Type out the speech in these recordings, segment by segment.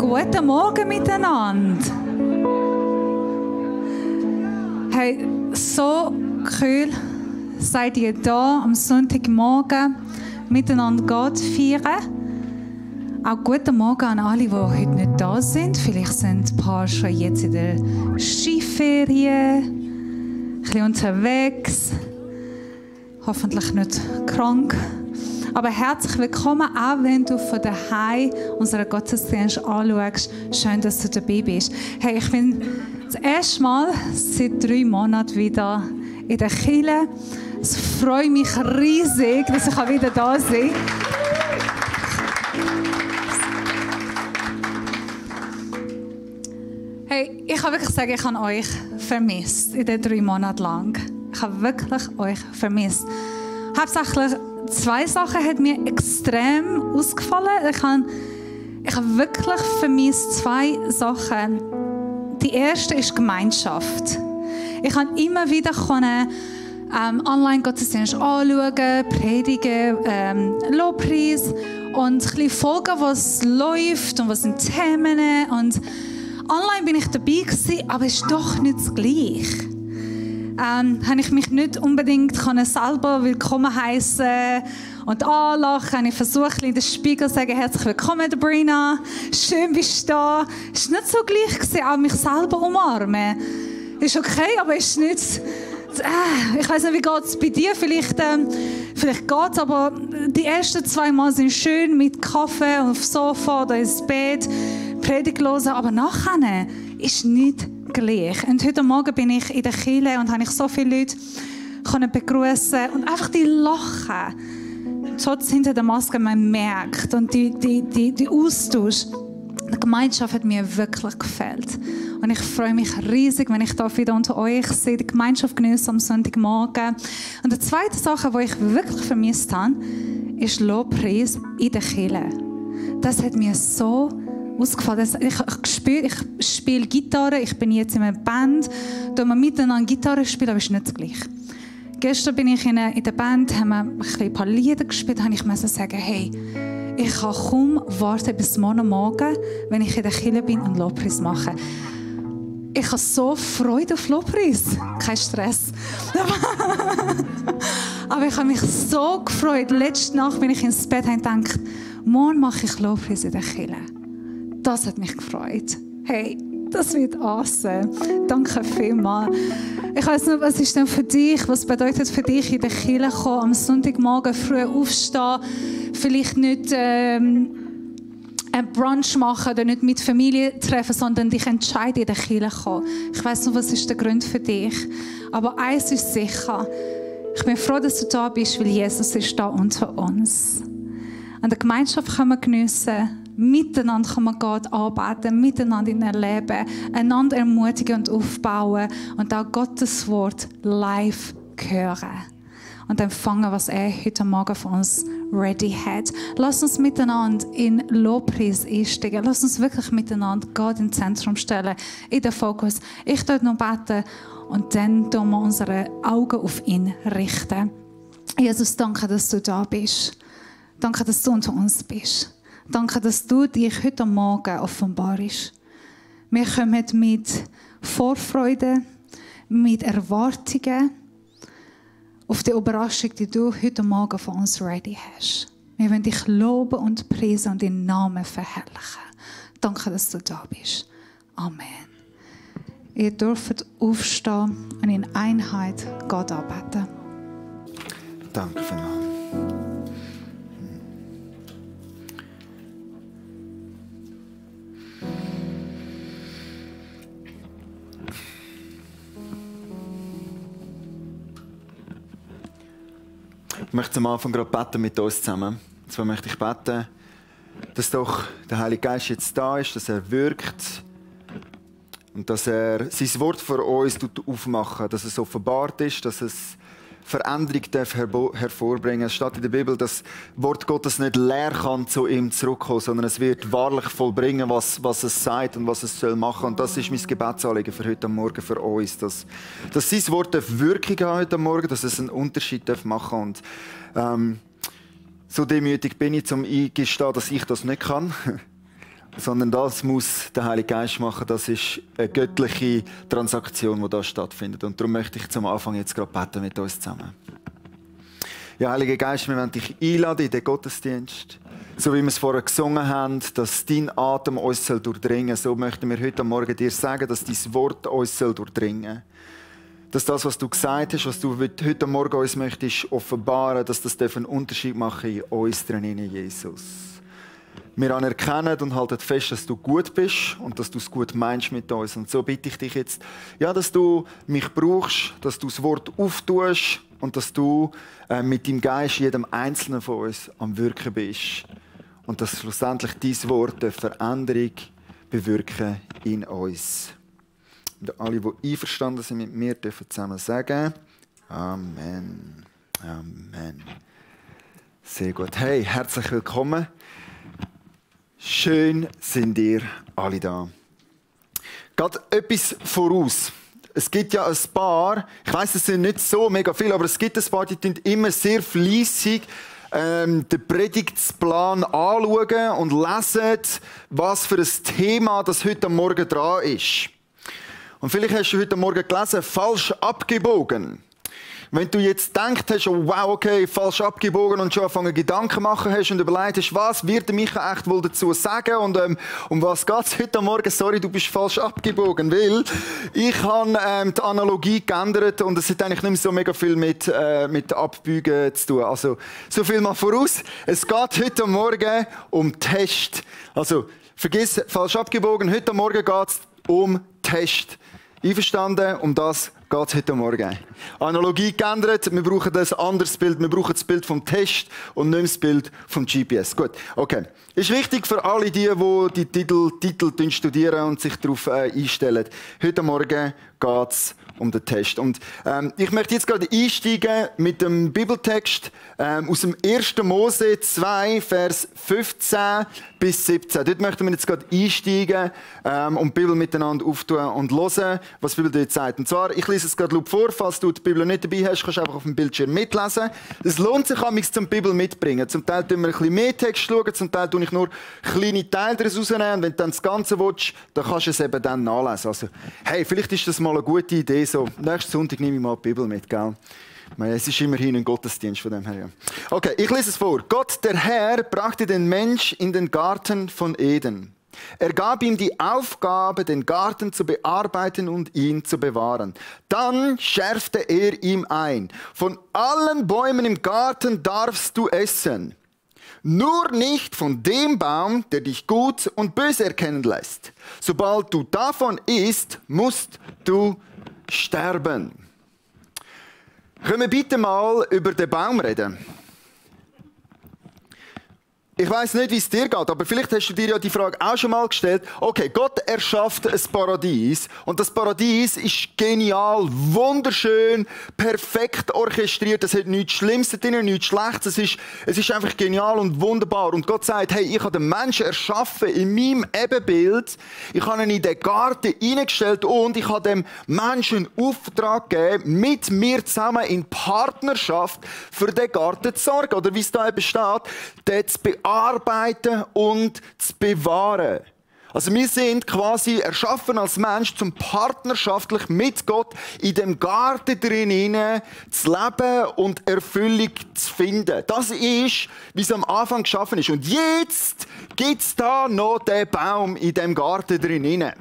Guten Morgen miteinander. Hey, so cool seid ihr da am Sonntagmorgen miteinander Gott feiern. Auch guten Morgen an alle, die heute nicht da sind. Vielleicht sind ein paar schon jetzt in der Skiferie, ein bisschen unterwegs, hoffentlich nicht krank. Aber herzlich willkommen, auch wenn du von daheim unseren Gottesdienst anschaust. Schön, dass du dabei bist. Hey, ich bin das erste Mal seit 3 Monaten wieder in der Kirche. Es freut mich riesig, dass ich wieder da sein kann. Hey, ich kann wirklich sagen, ich habe euch vermisst in den 3 Monaten lang. Ich habe wirklich euch vermisst. Hauptsächlich 2 Sachen hat mir extrem ausgefallen. Ich habe wirklich vermisst 2 Sachen. Die erste ist Gemeinschaft. Ich kann immer wieder Online-Gottesdienst anschauen, predigen, Lobpreis und ein bisschen folgen, was läuft und was sind Themen. Und online bin ich dabei gewesen, aber es ist doch nicht das Gleiche. Habe ich mich nicht unbedingt selber willkommen heißen und anlachen. Ich versuche in den Spiegel zu sagen, herzlich willkommen, Brina. Schön bist du da. Es war nicht so gleich gewesen, auch mich selber umarmen. Ist okay, aber ist nicht. Ich weiß nicht, wie geht es bei dir? Vielleicht geht es, aber die ersten 2 Mal sind schön mit Kaffee aufs Sofa oder ins Bett, Predigt hören, aber nachher ist nicht gleich. Und heute Morgen bin ich in der Kirche und habe ich so viele Leute begrüßen und einfach die Lachen. Trotz hinter der Maske, man merkt und die Austausch. Die Gemeinschaft hat mir wirklich gefällt. Und ich freue mich riesig, wenn ich da wieder unter euch sehe, die Gemeinschaft genieße am Sonntagmorgen. Und die zweite Sache, die ich wirklich vermisst habe, ist Lobpreis in der Kirche. Das hat mir so ausgefallen. Ich spiele Gitarre, ich bin jetzt in einer Band, da wir miteinander Gitarre spielen, aber es ist nicht das Gleiche. Gestern bin ich in der Band, haben wir ein paar Lieder gespielt, da musste ich sagen, hey, ich kann kaum warten bis morgen, wenn ich in der Kirche bin und Lobpreis mache. Ich habe so Freude auf Lobpreis. Kein Stress. Aber ich habe mich so gefreut. Letzte Nacht bin ich ins Bett und gedacht, morgen mache ich Lobpreis in der Kirche. Das hat mich gefreut. Hey, das wird awesome. Danke vielmals. Ich weiss nicht, was ist denn für dich? Was bedeutet für dich in der Kirche kommen, am Sonntagmorgen früh aufstehen, vielleicht nicht einen Brunch machen oder nicht mit Familie treffen, sondern dich entscheiden, in der Kirche kommen. Ich weiss nicht, was ist der Grund für dich. Aber eins ist sicher. Ich bin froh, dass du da bist, weil Jesus ist da unter uns. An der Gemeinschaft können wir geniessen. Miteinander kann man Gott arbeiten, miteinander ihn erleben, einander ermutigen und aufbauen und auch Gottes Wort live hören und empfangen, was er heute Morgen für uns ready hat. Lass uns miteinander in Lobpreis einsteigen. Lass uns wirklich miteinander Gott ins Zentrum stellen, in den Fokus. Ich werde noch beten und dann tun wir unsere Augen auf ihn richten. Jesus, danke, dass du da bist. Danke, dass du unter uns bist. Danke, dass du dich heute Morgen offenbarst. Wir kommen mit Vorfreude, mit Erwartungen auf die Überraschung, die du heute Morgen für uns ready hast. Wir wollen dich loben und preisen und deinen Namen verherrlichen. Danke, dass du da bist. Amen. Ihr dürft aufstehen und in Einheit Gott anbeten. Danke vielmals. Ich möchte am Anfang gerade beten mit uns zusammen. Und zwar möchte ich beten, dass doch der Heilige Geist jetzt da ist, dass er wirkt und dass er sein Wort für uns aufmachen, dass es offenbart ist, dass es Veränderung hervorbringen. Es steht in der Bibel, dass das Wort Gottes nicht leer kann zu ihm zurückkommen, sondern es wird wahrlich vollbringen, was es sagt und was es soll machen. Und das ist mein Gebetsanliegen für heute Morgen für uns, dass sein Wort Wirkung hat heute Morgen, dass es einen Unterschied machen darf. Und so demütig bin ich, um eingestehen, dass ich das nicht kann. sondern das muss der Heilige Geist machen. Das ist eine göttliche Transaktion, die da stattfindet. Und darum möchte ich zum Anfang jetzt gerade beten mit uns zusammen. Ja, Heiliger Geist, wir wollen dich einladen in den Gottesdienst. So wie wir es vorher gesungen haben, dass dein Atem uns durchdringen soll, so möchten wir heute Morgen dir sagen, dass dein Wort uns durchdringen soll. Dass das, was du gesagt hast, was du heute Morgen uns möchtest offenbaren, dass das einen Unterschied machen in uns drinnen, Jesus. Wir anerkennen und halten fest, dass du gut bist und dass du es gut meinst mit uns. Und so bitte ich dich jetzt, ja, dass du mich brauchst, dass du das Wort auftust und dass du mit deinem Geist jedem Einzelnen von uns am Wirken bist. Und dass schlussendlich dein Wort eine Veränderung bewirken in uns. Und alle, die einverstanden sind mit mir, dürfen zusammen sagen: Amen. Amen. Sehr gut. Hey, herzlich willkommen. Schön sind ihr alle da. Geht etwas voraus. Es gibt ja ein paar, ich weiss, es sind nicht so mega viele, aber es gibt ein paar, die immer sehr fleissig den Predigtsplan anschauen und lesen, was für ein Thema das heute Morgen dran ist. Und vielleicht hast du heute Morgen gelesen, falsch abgebogen. Wenn du jetzt gedacht hast, oh wow, okay, falsch abgebogen und schon angefangen Gedanken machen hast und überlegt hast, was wird der Micha echt wohl dazu sagen und um was geht es heute Morgen? Sorry, du bist falsch abgebogen, weil ich habe die Analogie geändert und es hat eigentlich nicht mehr so mega viel mit Abbügen zu tun. Also, so viel mal voraus. Es geht heute Morgen um Test. Also, vergiss falsch abgebogen, heute Morgen geht es um Test. Einverstanden? Um das geht es heute Morgen. Analogie geändert. Wir brauchen ein anderes Bild. Wir brauchen das Bild vom Test und nicht das Bild vom GPS. Gut, okay. Ist wichtig für alle die Titel studieren und sich darauf einstellen. Heute Morgen geht es um den Test. Und ich möchte jetzt gerade einsteigen mit dem Bibeltext aus dem 1. Mose 2, Vers 15 bis 17. Dort möchten wir jetzt gerade einsteigen und die Bibel miteinander auftun und hören, was die Bibel dort sagt. Und zwar, ich lese es gerade laut vor, falls du die Bibel nicht dabei hast, kannst du einfach auf dem Bildschirm mitlesen. Es lohnt sich, mich zum Bibel mitbringen. Zum Teil schauen wir ein bisschen mehr Text, zum Teil tue ich nur kleine Teile daraus rausnehmen. Und wenn du dann das Ganze willst, dann kannst du es eben dann nachlesen. Also, hey, vielleicht ist das mal eine gute Idee. So, nächsten Sonntag nehme ich mal die Bibel mit, gell? Es ist immerhin ein Gottesdienst von dem her. Ja. Okay, ich lese es vor. Gott, der Herr, brachte den Mensch in den Garten von Eden. Er gab ihm die Aufgabe, den Garten zu bearbeiten und ihn zu bewahren. Dann schärfte er ihm ein: Von allen Bäumen im Garten darfst du essen, nur nicht von dem Baum, der dich gut und böse erkennen lässt. Sobald du davon isst, musst du sterben. Können wir bitte mal über den Baum reden? Ich weiss nicht, wie es dir geht, aber vielleicht hast du dir ja die Frage auch schon mal gestellt. Okay, Gott erschafft ein Paradies und das Paradies ist genial, wunderschön, perfekt orchestriert. Es hat nichts Schlimmes drin, nichts Schlechtes. Es ist einfach genial und wunderbar. Und Gott sagt, hey, ich habe den Menschen erschaffen in meinem Ebenbild. Ich habe ihn in den Garten hineingestellt und ich habe dem Menschen Auftrag gegeben, mit mir zusammen in Partnerschaft für den Garten zu sorgen. Oder wie es da eben steht, den zu bearbeiten und zu bewahren. Also wir sind quasi erschaffen als Mensch, zum partnerschaftlich mit Gott in dem Garten drinnen zu leben und Erfüllung zu finden. Das ist, wie es am Anfang geschaffen ist. Und jetzt gibt es da noch den Baum in dem Garten drinnen.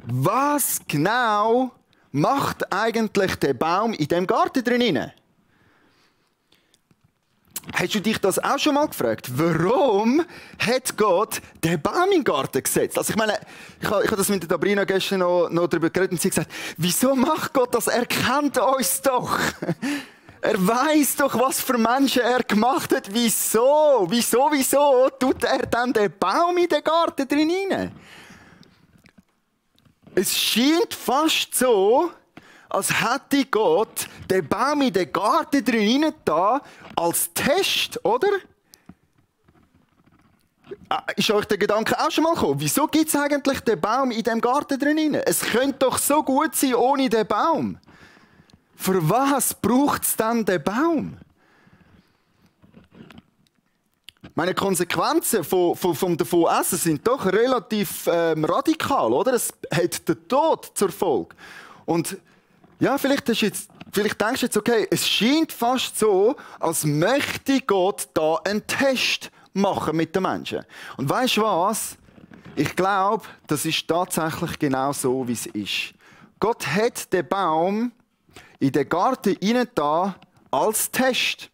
Was genau macht eigentlich der Baum in dem Garten drinnen? Hast du dich das auch schon mal gefragt? Warum hat Gott den Baum in den Garten gesetzt? Also ich meine, ich habe das mit der Sabrina gestern noch darüber geredet und sie hat gesagt, wieso macht Gott das? Er kennt uns doch. Er weiß doch, was für Menschen er gemacht hat. Wieso tut er dann den Baum in den Garten drin rein? Es scheint fast so, als hätte Gott den Baum in den Garten drin da als Test, oder? Ist euch der Gedanke auch schon mal gekommen? Wieso gibt es eigentlich den Baum in dem Garten drin? Es könnte doch so gut sein ohne den Baum. Für was braucht es dann den Baum? Meine Konsequenzen vom davon Essen sind doch relativ radikal, oder? Es hat den Tod zur Folge. Und ja, vielleicht denkst du jetzt, okay, es scheint fast so, als möchte Gott da einen Test machen mit den Menschen. Und weißt du was? Ich glaube, das ist tatsächlich genau so, wie es ist. Gott hat den Baum in den Garten hineingetan als Test.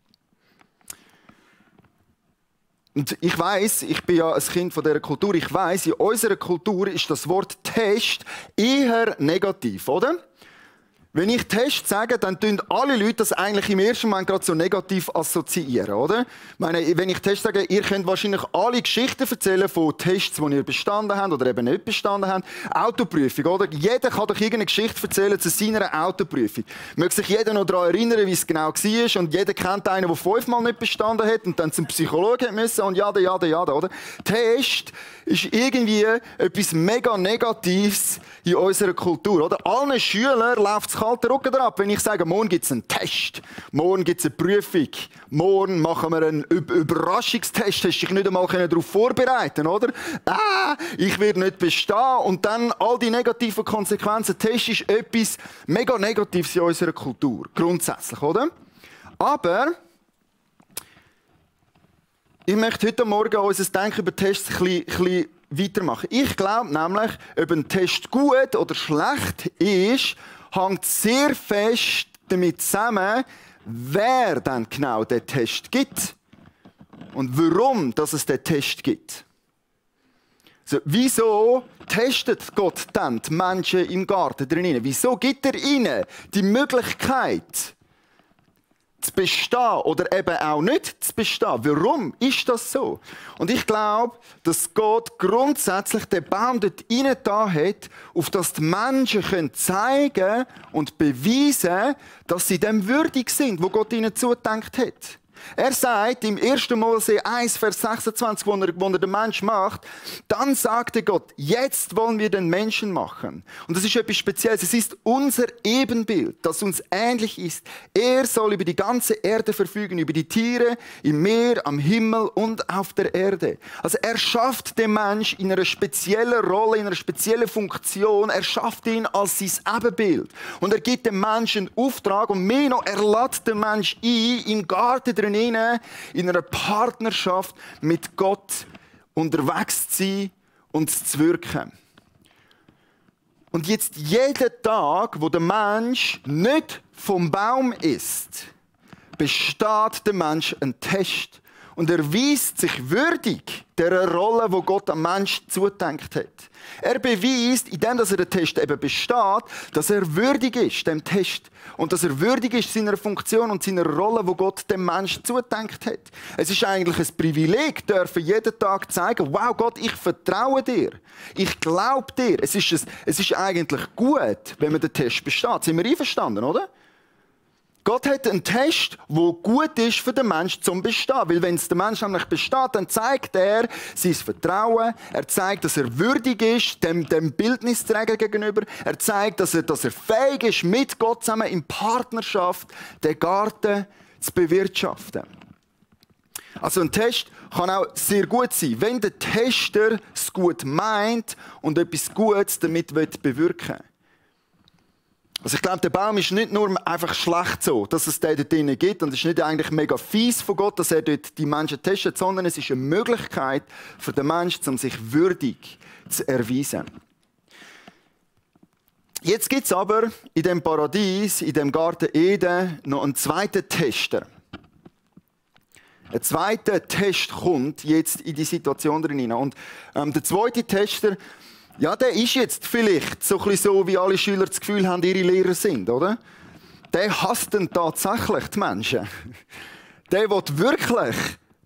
Und ich weiss, ich bin ja ein Kind von dieser Kultur, ich weiss, in unserer Kultur ist das Wort Test eher negativ, oder? Wenn ich Test sage, dann tun alle Leute das eigentlich im ersten Moment gerade so negativ assoziieren, oder? Ich meine, wenn ich Test sage, ihr könnt wahrscheinlich alle Geschichten erzählen von Tests, die ihr bestanden habt oder eben nicht bestanden habt. Autoprüfung, oder? Jeder kann doch irgendeine Geschichte erzählen zu seiner Autoprüfung. Möge sich jeder noch daran erinnern, wie es genau war, und jeder kennt einen, der 5-mal nicht bestanden hat und dann zum Psychologen musste und jada, oder? Test ist irgendwie etwas mega Negatives in unserer Kultur, oder? Allen Schülern läuft es kalten Rücken ab, wenn ich sage, morgen gibt es einen Test, morgen gibt es eine Prüfung, morgen machen wir einen Überraschungstest, hast dich nicht einmal darauf vorbereiten, oder? Ich werde nicht bestehen, und dann all die negativen Konsequenzen. Test ist etwas mega Negatives in unserer Kultur, grundsätzlich, oder? Aber ich möchte heute Morgen unser Denken über Tests ein bisschen weitermachen. Ich glaube nämlich, ob ein Test gut oder schlecht ist, hängt sehr fest damit zusammen, wer dann genau den Test gibt und warum dass es den Test gibt. Also, wieso testet Gott dann die Menschen im Garten drinnen? Wieso gibt er ihnen die Möglichkeit, zu bestehen oder eben auch nicht zu bestehen? Warum ist das so? Und ich glaube, dass Gott grundsätzlich den Baum dort reingetan hat, auf das die Menschen zeigen und beweisen, dass sie dem würdig sind, wo Gott ihnen zugedenkt hat. Er sagt im 1. Mose 1, Vers 26, wo er den Mensch macht, dann sagte Gott, jetzt wollen wir den Menschen machen. Und das ist etwas Spezielles. Es ist unser Ebenbild, das uns ähnlich ist. Er soll über die ganze Erde verfügen, über die Tiere, im Meer, am Himmel und auf der Erde. Also er schafft den Mensch in einer speziellen Rolle, in einer speziellen Funktion. Er schafft ihn als sein Ebenbild. Und er gibt dem Menschen einen Auftrag, und mehr noch, er lädt den Menschen ein, im Garten drin, in einer Partnerschaft mit Gott unterwegs zu sein und zu wirken. Und jetzt jeden Tag, wo der Mensch nicht vom Baum isst, besteht der Mensch einen Test. Und er weist sich würdig der Rolle, die Gott am Mensch zugedenkt hat. Er beweist, indem er den Test eben besteht, dass er würdig ist, dem Test. Und dass er würdig ist seiner Funktion und seiner Rolle, die Gott dem Menschen zugedenkt hat. Es ist eigentlich ein Privileg, dürfen jeden Tag zeigen, wow Gott, ich vertraue dir. Ich glaube dir. Es ist eigentlich gut, wenn man den Test besteht. Sind wir einverstanden, oder? Gott hat einen Test, der gut ist für den Menschen zum Bestehen. Weil wenn es der Mensch nämlich besteht, dann zeigt er sein Vertrauen. Er zeigt, dass er würdig ist, dem Bildnisträger gegenüber. Er zeigt, dass er fähig ist, mit Gott zusammen in Partnerschaft den Garten zu bewirtschaften. Also ein Test kann auch sehr gut sein, wenn der Tester es gut meint und etwas Gutes damit bewirken will. Also ich glaube, der Baum ist nicht nur einfach schlecht so, dass es den dort drinnen gibt, und es ist nicht eigentlich mega fies von Gott, dass er dort die Menschen testet, sondern es ist eine Möglichkeit für den Menschen, um sich würdig zu erweisen. Jetzt gibt es aber in dem Paradies, in dem Garten Eden, noch einen zweiten Tester. Ein zweiter Test kommt jetzt in die Situation drin. Und der zweite Tester, ja, der ist jetzt vielleicht so ein bisschen so, wie alle Schüler das Gefühl haben, ihre Lehrer sind, oder? Der hasst dann tatsächlich die Menschen. Der will wirklich,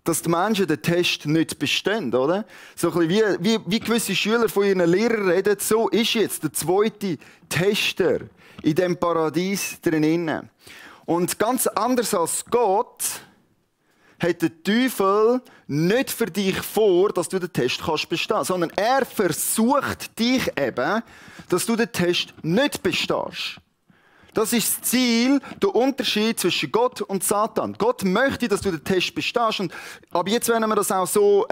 dass die Menschen den Test nicht bestehen, oder? So ein bisschen wie gewisse Schüler von ihren Lehrern reden, so ist jetzt der zweite Tester in dem Paradies drinnen. Und ganz anders als Gott hat der Teufel nicht für dich vor, dass du den Test bestehen kannst, sondern er versucht dich eben, dass du den Test nicht bestehst. Das ist das Ziel, der Unterschied zwischen Gott und Satan. Gott möchte, dass du den Test bestehst. Aber jetzt werden wir das auch so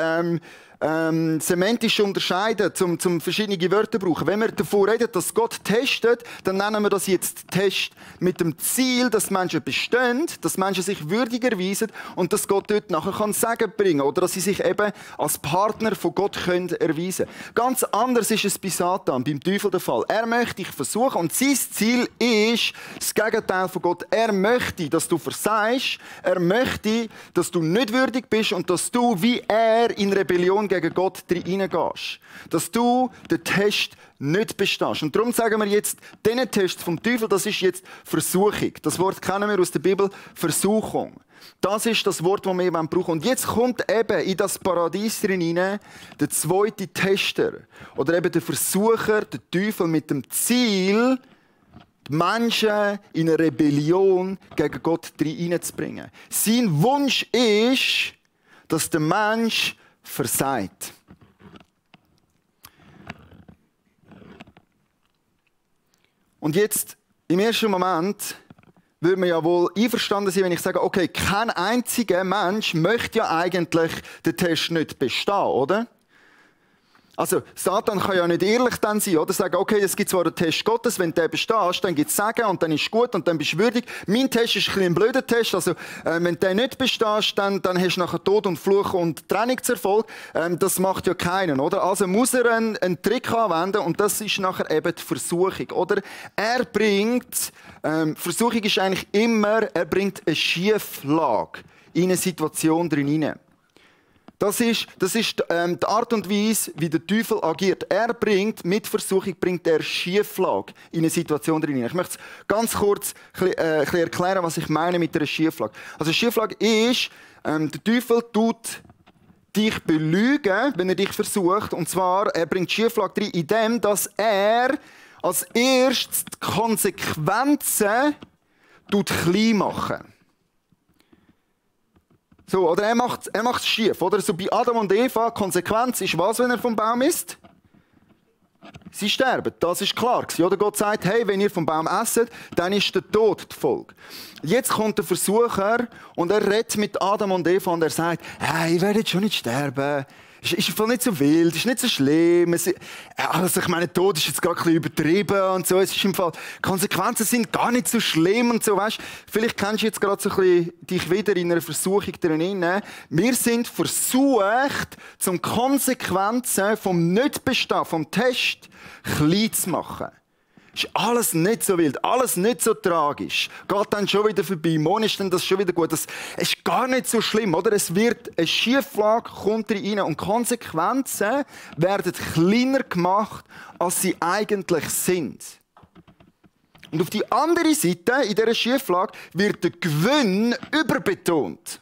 semantisch unterscheiden, zum verschiedene Wörter brauchen. Wenn wir davon reden, dass Gott testet, dann nennen wir das jetzt Test mit dem Ziel, dass Menschen bestehen, dass Menschen sich würdig erweisen und dass Gott dort nachher Segen bringen kann oder dass sie sich eben als Partner von Gott können erweisen können. Ganz anders ist es bei Satan, beim Teufel der Fall. Er möchte dich versuchen und sein Ziel ist das Gegenteil von Gott. Er möchte, dass du versagst, er möchte, dass du nicht würdig bist und dass du wie er in Rebellion gegen Gott hineingehst. Dass du den Test nicht bestehst. Und darum sagen wir jetzt, diesen Test vom Teufel, das ist jetzt Versuchung. Das Wort kennen wir aus der Bibel, Versuchung. Das ist das Wort, das wir eben brauchen. Und jetzt kommt eben in das Paradies hinein der zweite Tester. Oder eben der Versucher, der Teufel mit dem Ziel, die Menschen in eine Rebellion gegen Gott hineinzubringen. Sein Wunsch ist, dass der Mensch versagt. Und jetzt, im ersten Moment, würde man ja wohl einverstanden sein, wenn ich sage, okay, kein einziger Mensch möchte ja eigentlich den Test nicht bestehen, oder? Also, Satan kann ja nicht ehrlich dann sein, oder? Sagen, okay, es gibt zwar den Test Gottes, wenn du den bestehst, dann gibt es Segen und dann ist es gut und dann bist du würdig. Mein Test ist ein bisschen ein blöder Test, also, wenn du den nicht bestehst, dann hast du nachher Tod und Fluch und Trennung zur Folge. Das macht ja keinen, oder? Also muss er einen Trick anwenden und das ist nachher eben die Versuchung, oder? Er bringt, Versuchung ist eigentlich immer, er bringt eine Schieflage in eine Situation drin hinein. Das ist die Art und Weise, wie der Teufel agiert. Er bringt, mit Versuchung bringt er Schieflage in eine Situation drin. Ich möchte ganz kurz erklären, was ich meine mit einer Schieflage. Also Schieflage ist, der Teufel tut dich belügen, wenn er dich versucht. Und zwar, er bringt Schieflage rein, indem dass er als erstes die Konsequenzen klein machen. So, oder er macht es schief, oder? So bei Adam und Eva, Konsequenz ist was, wenn er vom Baum isst? Sie sterben, das ist klar. Oder Gott sagt, hey, wenn ihr vom Baum esset, dann ist der Tod die Folge. Jetzt kommt der Versucher und er redet mit Adam und Eva und er sagt, hey, ihr werdet schon nicht sterben. Ist voll nicht so wild, ist nicht so schlimm. Also ich meine, Tod ist jetzt gerade ein bisschen übertrieben und so. Es ist im Fall, Konsequenzen sind gar nicht so schlimm und so, weißt. Vielleicht kennst du jetzt gerade so ein bisschen dich wieder in einer Versuchung drin. Wir sind versucht, zum Konsequenzen vom Nicht-Bestehen, vom Test, klein zu machen. Ist alles nicht so wild, alles nicht so tragisch. Geht dann schon wieder vorbei, morgen ist dann das schon wieder gut. Das ist gar nicht so schlimm, oder? Es wird eine Schieflage kommt rein und Konsequenzen werden kleiner gemacht, als sie eigentlich sind. Und auf die andere Seite, in dieser Schieflage, wird der Gewinn überbetont.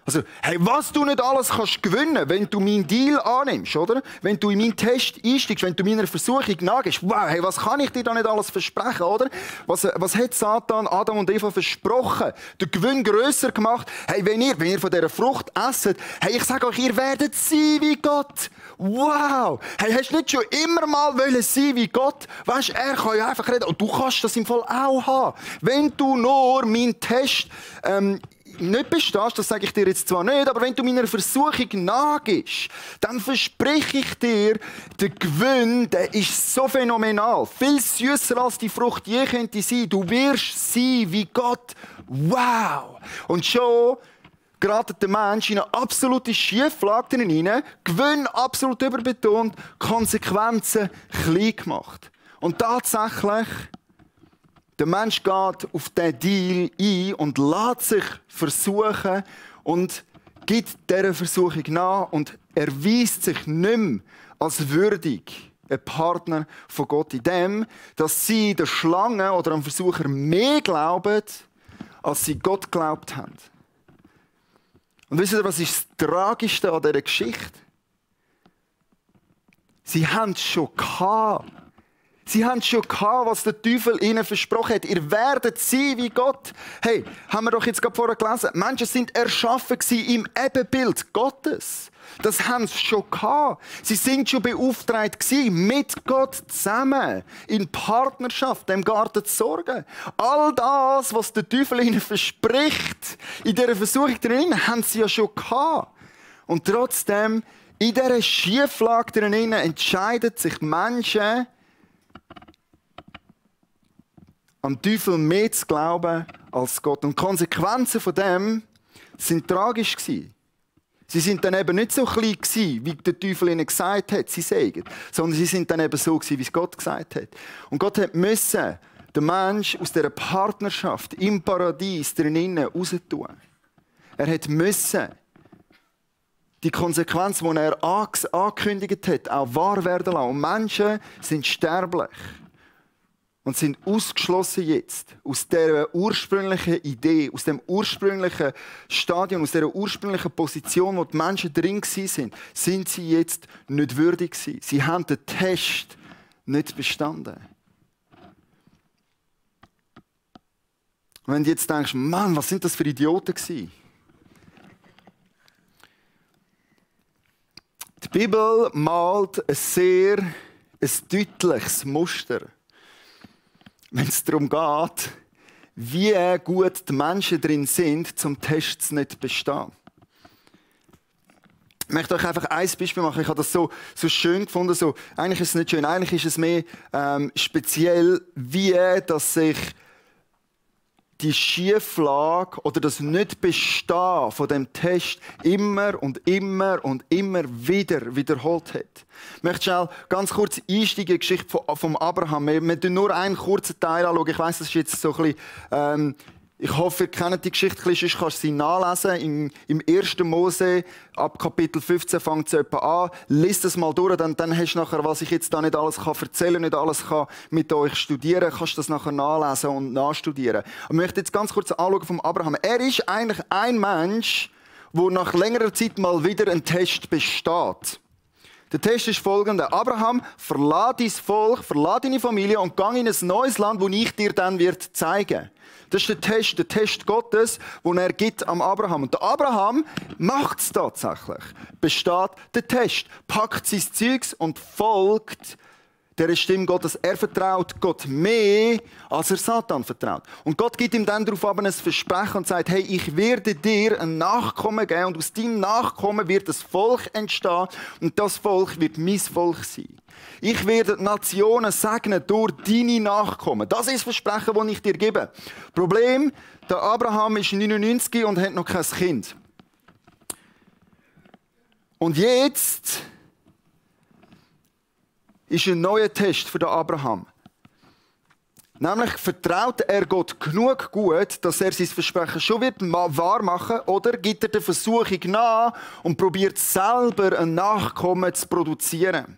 Also, hey, was du nicht alles kannst gewinnen, wenn du meinen Deal annimmst, oder? Wenn du in meinen Test einsteigst, wenn du meiner Versuchung nachgehst. Wow, hey, was kann ich dir da nicht alles versprechen, oder? Was hat Satan Adam und Eva versprochen? Den Gewinn grösser gemacht. Hey, wenn ihr von dieser Frucht esset, hey, ich sage euch, ihr werdet sein wie Gott. Wow! Hey, hast du nicht schon immer mal sein wie Gott? Weißt du, er kann ja einfach reden. Und du kannst das im Fall auch haben. Wenn du nur meinen Test, nicht bestehst, das sage ich dir jetzt zwar nicht, aber wenn du meiner Versuchung nachgehst, dann verspreche ich dir, der Gewinn, der ist so phänomenal. Viel süßer als die Frucht je könnte sein. Du wirst sein wie Gott. Wow! Und schon gerät der Mensch in eine absolute Schieflage hinein, Gewinn absolut überbetont, Konsequenzen klein gemacht. Und tatsächlich, der Mensch geht auf diesen Deal ein und lässt sich versuchen und gibt dieser Versuchung nach und erweist sich nicht mehr als würdig ein Partner von Gott in dem, dass sie der Schlange oder am Versucher mehr glauben, als sie Gott geglaubt haben. Und wisst ihr, was ist das Tragischste an dieser Geschichte? Sie haben es schon gehabt. Sie haben schon gehabt, was der Teufel ihnen versprochen hat. Ihr werdet sein wie Gott. Hey, haben wir doch jetzt gerade vorher gelesen. Menschen sind erschaffen im Ebenbild Gottes. Das haben sie schon gehabt. Sie sind schon beauftragt gewesen, mit Gott zusammen, in Partnerschaft, dem Garten zu sorgen. All das, was der Teufel ihnen verspricht, in dieser Versuchung drin, haben sie ja schon gehabt. Und trotzdem, in dieser Schieflage drin, entscheiden sich Menschen, an den Teufel mehr zu glauben als Gott. Und die Konsequenzen von dem sind tragisch gewesen. Sie sind dann eben nicht so klein gewesen, wie der Teufel ihnen gesagt hat, sie seien, sondern sie sind dann eben so gewesen, wie es Gott gesagt hat. Und Gott hat müssen den Menschen aus dieser Partnerschaft im Paradies drinnen raustun. Er hat müssen die Konsequenzen, die er angekündigt hat, auch wahr werden lassen. Und Menschen sind sterblich. Und sind ausgeschlossen jetzt aus dieser ursprünglichen Idee, aus dem ursprünglichen Stadion, aus dieser ursprünglichen Position, wo die Menschen drin sind sie jetzt nicht würdig gewesen. Sie haben den Test nicht bestanden. Und wenn du jetzt denkst, Mann, was sind das für Idioten gewesen? Die Bibel malt ein sehr deutliches Muster, wenn es darum geht, wie gut die Menschen drin sind, zum Test nicht zu bestehen. Ich möchte euch einfach ein Beispiel machen. Ich habe das so schön gefunden. Eigentlich ist es nicht schön, eigentlich ist es mehr speziell, wie dass sich die Schieflage oder das Nicht-Bestehen von dem Test immer und immer und immer wieder wiederholt hat. Ich möchte schnell ganz kurz einsteigen in die Geschichte von Abraham. Wir schauen nur einen kurzen Teil anschauen. Ich weiss, das ist jetzt so ein bisschen, ich hoffe, ihr kennt die Geschichte, sonst kannst du sie nachlesen. Im 1. Mose, ab Kapitel 15 fängt es etwa an. Lies das mal durch, dann hast du nachher, was ich jetzt da nicht alles erzählen kann, nicht alles kann mit euch studieren, kannst du das nachher nachlesen und nachstudieren. Ich möchte jetzt ganz kurz anschauen vom Abraham. Er ist eigentlich ein Mensch, der nach längerer Zeit mal wieder einen Test besteht. Der Test ist folgender. Abraham, verlass dein Volk, verlass deine Familie und geh in ein neues Land, das ich dir dann zeigen werde. Das ist der Test Gottes, den er gibt am Abraham. Und der Abraham macht es tatsächlich. Besteht der Test, packt sein Zeugs und folgt der Stimme Gottes. Er vertraut Gott mehr, als er Satan vertraut. Und Gott gibt ihm dann darauf ein Versprechen und sagt, hey, ich werde dir ein Nachkommen geben und aus deinem Nachkommen wird das Volk entstehen und das Volk wird mein Volk sein. Ich werde die Nationen segnen durch deine Nachkommen. Das ist das Versprechen, das ich dir gebe. Problem, der Abraham ist 99 und hat noch kein Kind. Und jetzt ist ein neuer Test für den Abraham. Nämlich vertraut er Gott genug gut, dass er sein Versprechen schon wahr machen wird, oder gibt er der Versuchung nach und probiert selber ein Nachkommen zu produzieren.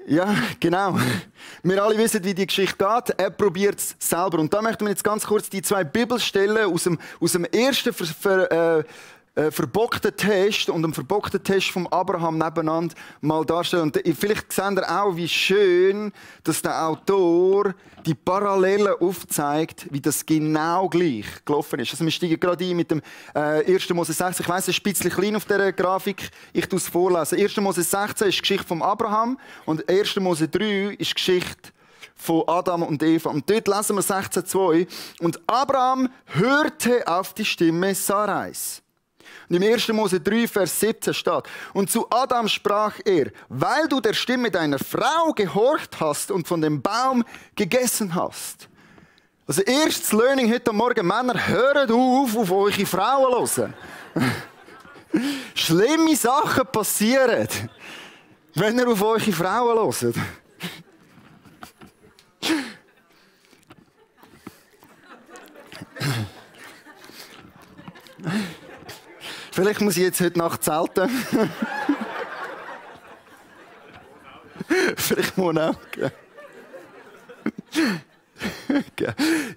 Ja, genau. Wir alle wissen, wie die Geschichte geht. Er probiert es selber. Und da möchten wir jetzt ganz kurz die zwei Bibelstellen aus dem ersten verbockten Test und dem verbockten Test von Abraham nebeneinander mal darstellen. Und vielleicht seht ihr auch, wie schön, dass der Autor die Parallelen aufzeigt, wie das genau gleich gelaufen ist. Also wir steigen gerade ein mit dem 1. Mose 16. Ich weiss, es ist ein bisschen klein auf dieser Grafik. Ich tue es vorlesen. 1. Mose 16 ist die Geschichte von Abraham und 1. Mose 3 ist die Geschichte von Adam und Eva. Und dort lesen wir 16,2. Und Abraham hörte auf die Stimme Sarais. Und im 1. Mose 3, Vers 17 steht, und zu Adam sprach er, weil du der Stimme deiner Frau gehorcht hast und von dem Baum gegessen hast. Also erstes Learning heute Morgen, Männer, hört auf eure Frauen zu hören. Schlimme Sachen passieren, wenn ihr auf eure Frauen hört. Vielleicht muss ich jetzt heute Nacht zelten. Vielleicht muss ich auch.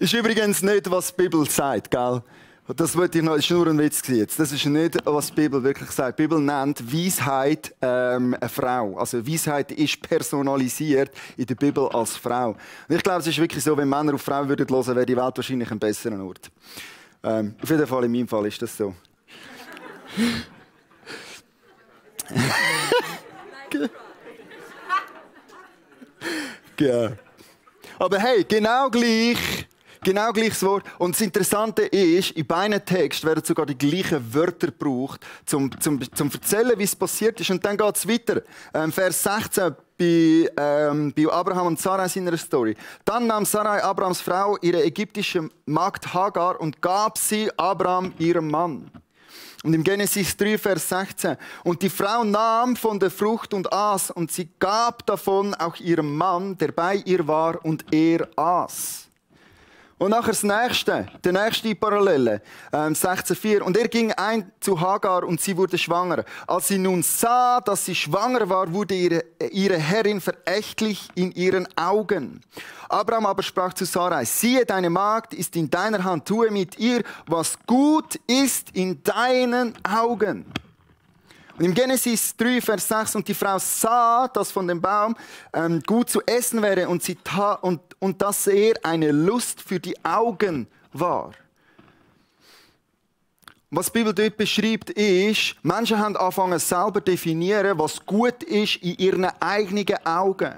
Ist übrigens nicht, was die Bibel sagt, gell? Das wollte ich noch, das ist nur ein Witz jetzt. Das ist nicht, was die Bibel wirklich sagt. Die Bibel nennt Weisheit eine Frau. Also Weisheit ist personalisiert in der Bibel als Frau. Und ich glaube, es ist wirklich so, wenn Männer auf Frauen hören würden, wäre die Welt wahrscheinlich ein besserer Ort. Auf jeden Fall, in meinem Fall ist das so. Ja. Aber hey, genau gleiches Wort. Und das Interessante ist, in beiden Texten werden sogar die gleichen Wörter gebraucht, zum erzählen, wie es passiert ist. Und dann geht es weiter. Vers 16 bei Abraham und Sarai in seiner Story. Dann nahm Sarai, Abrahams Frau, ihre ägyptische Magd Hagar und gab sie Abraham, ihrem Mann. Und im Genesis 3, Vers 16. Und die Frau nahm von der Frucht und aß, und sie gab davon auch ihrem Mann, der bei ihr war, und er aß. Und nachher das Nächste, die nächste Parallele, 16,4. Und er ging ein zu Hagar und sie wurde schwanger. Als sie nun sah, dass sie schwanger war, wurde ihre Herrin verächtlich in ihren Augen. Abraham aber sprach zu Sarai: Siehe, deine Magd ist in deiner Hand, tue mit ihr, was gut ist in deinen Augen. Und im Genesis 3, Vers 6, und die Frau sah, dass von dem Baum gut zu essen wäre und dass er eine Lust für die Augen war. Was die Bibel dort beschreibt, ist, Menschen haben angefangen selber zu definieren, was gut ist in ihren eigenen Augen.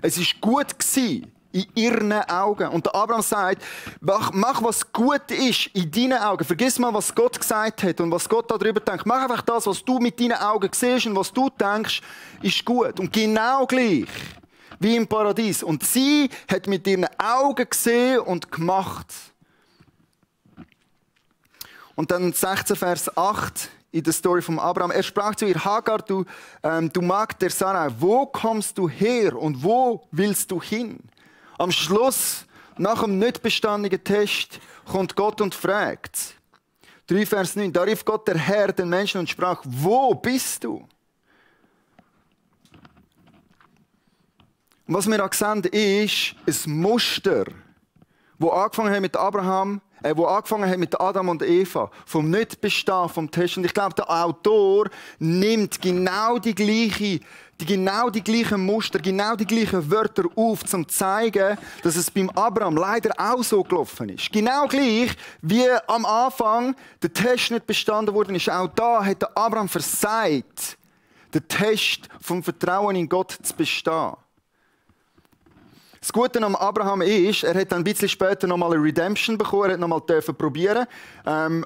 Es war gut gewesen in ihren Augen. Und der Abraham sagt, mach was gut ist in deinen Augen. Vergiss mal, was Gott gesagt hat und was Gott darüber denkt. Mach einfach das, was du mit deinen Augen siehst und was du denkst, ist gut. Und genau gleich wie im Paradies. Und sie hat mit ihren Augen gesehen und gemacht. Und dann 16 Vers 8 in der Story von Abraham. Er sprach zu ihr: Hagar, du Magd der Sarai, wo kommst du her und wo willst du hin? Am Schluss, nach dem nicht bestandenen Test, kommt Gott und fragt. 3 Vers 9. Da rief Gott der Herr den Menschen und sprach: Wo bist du? Und was wir hier sehen, ist ein Muster, das angefangen hat mit Abraham, wo angefangen hat mit Adam und Eva, vom Nichtbestehen, vom Test. Und ich glaube, der Autor nimmt genau die gleichen Muster, genau die gleichen Wörter auf, um zu zeigen, dass es beim Abraham leider auch so gelaufen ist. Genau gleich, wie am Anfang der Test nicht bestanden worden ist. Auch da hat der Abraham versagt, den Test vom Vertrauen in Gott zu bestehen. Das Gute am Abraham ist, er hat dann ein bisschen später noch mal eine Redemption bekommen, er hat noch mal probieren.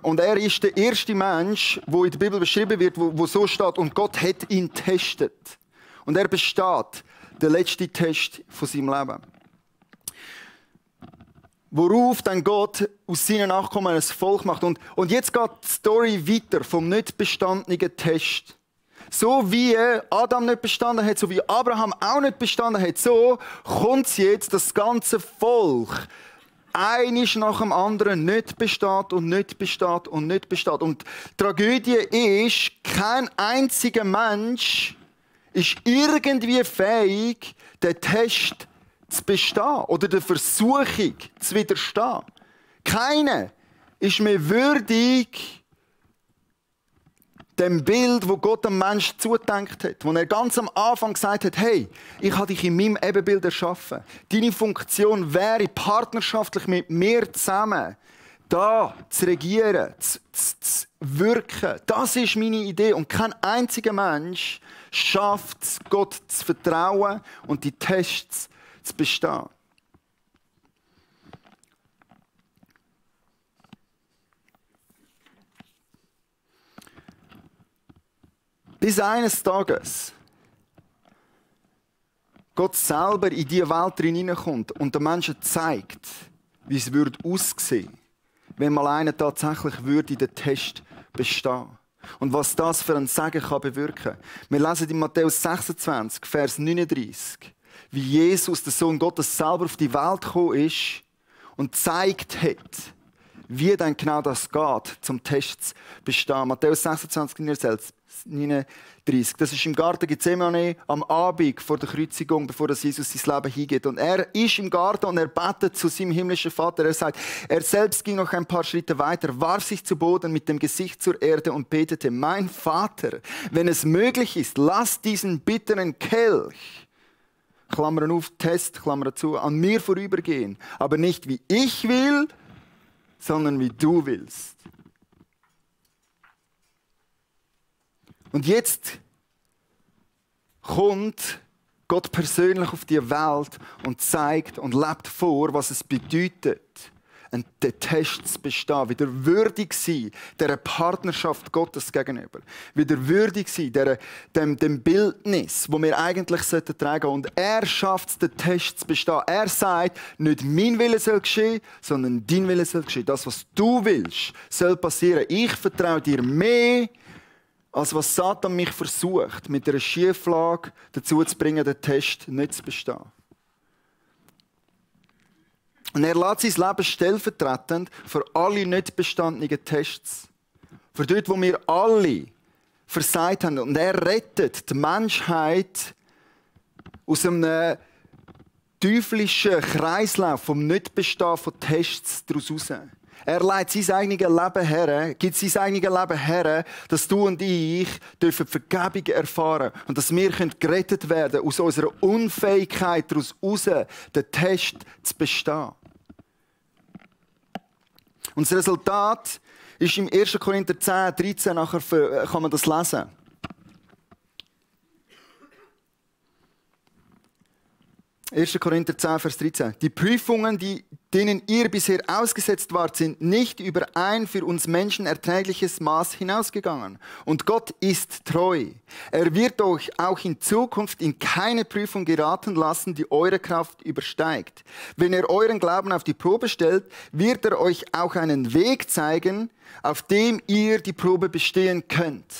Und er ist der erste Mensch, der in der Bibel beschrieben wird, wo so steht, und Gott hat ihn getestet. Und er besteht, der letzte Test von seinem Leben. Worauf dann Gott aus seinen Nachkommen ein Volk macht. Und jetzt geht die Story weiter vom nicht bestandenen Test. So wie Adam nicht bestanden hat, so wie Abraham auch nicht bestanden hat, so kommt es jetzt, dass das ganze Volk eines nach dem anderen nicht besteht und nicht besteht und nicht besteht. Und die Tragödie ist, kein einziger Mensch ist irgendwie fähig, den Test zu bestehen oder der Versuchung zu widerstehen. Keiner ist mehr würdig, dem Bild, wo Gott dem Menschen zugedenkt hat. Wo er ganz am Anfang gesagt hat: Hey, ich habe dich in meinem Ebenbild erschaffen. Deine Funktion wäre, partnerschaftlich mit mir zusammen da zu regieren, zu wirken. Das ist meine Idee. Und kein einziger Mensch schafft es, Gott zu vertrauen und die Tests zu bestehen. Bis eines Tages Gott selber in diese Welt hineinkommt und den Menschen zeigt, wie es aussehen würde, wenn mal einer tatsächlich den Test bestehen würde. Und was das für ein Segen kann bewirken. Wir lesen in Matthäus 26, Vers 39, wie Jesus, der Sohn Gottes, selber auf die Welt gekommen ist und gezeigt hat, wie dann genau das geht, zum Test zu bestehen. Matthäus 26, 39. Das ist im Garten Gethsemane am Abend vor der Kreuzigung, bevor Jesus sein Leben hingibt. Und er ist im Garten und er betet zu seinem himmlischen Vater. Er sagt, er selbst ging noch ein paar Schritte weiter, warf sich zu Boden mit dem Gesicht zur Erde und betete, mein Vater, wenn es möglich ist, lass diesen bitteren Kelch, Klammern auf, Test, Klammern zu, an mir vorübergehen. Aber nicht wie ich will, sondern wie du willst. Und jetzt kommt Gott persönlich auf die Welt und zeigt und lebt vor, was es bedeutet, den Test zu bestehen, wieder würdig sein, dieser Partnerschaft Gottes gegenüber, wieder würdig sein, dem Bildnis, das wir eigentlich tragen sollten. Und er schafft es, den Test zu bestehen. Er sagt, nicht mein Wille soll geschehen, sondern dein Wille soll geschehen. Das, was du willst, soll passieren. Ich vertraue dir mehr, als was Satan mich versucht, mit einer Schieflage dazu zu bringen, den Test nicht zu bestehen. Und er lässt sein Leben stellvertretend für alle nicht bestandenen Tests. Für dort, wo wir alle versagt haben. Und er rettet die Menschheit aus einem teuflischen Kreislauf vom Nichtbestehen von Tests daraus heraus. Er leitet sein eigenes Leben her, gibt sein eigenes Leben her, dass du und ich dürfen Vergebung erfahren und dass wir gerettet werden aus unserer Unfähigkeit daraus heraus, den Test zu bestehen. Und das Resultat ist im 1. Korinther 10, 13, nachher kann man das lesen. 1. Korinther 10, Vers 13. Die Prüfungen, denen ihr bisher ausgesetzt wart, sind nicht über ein für uns Menschen erträgliches Maß hinausgegangen. Und Gott ist treu. Er wird euch auch in Zukunft in keine Prüfung geraten lassen, die eure Kraft übersteigt. Wenn er euren Glauben auf die Probe stellt, wird er euch auch einen Weg zeigen, auf dem ihr die Probe bestehen könnt.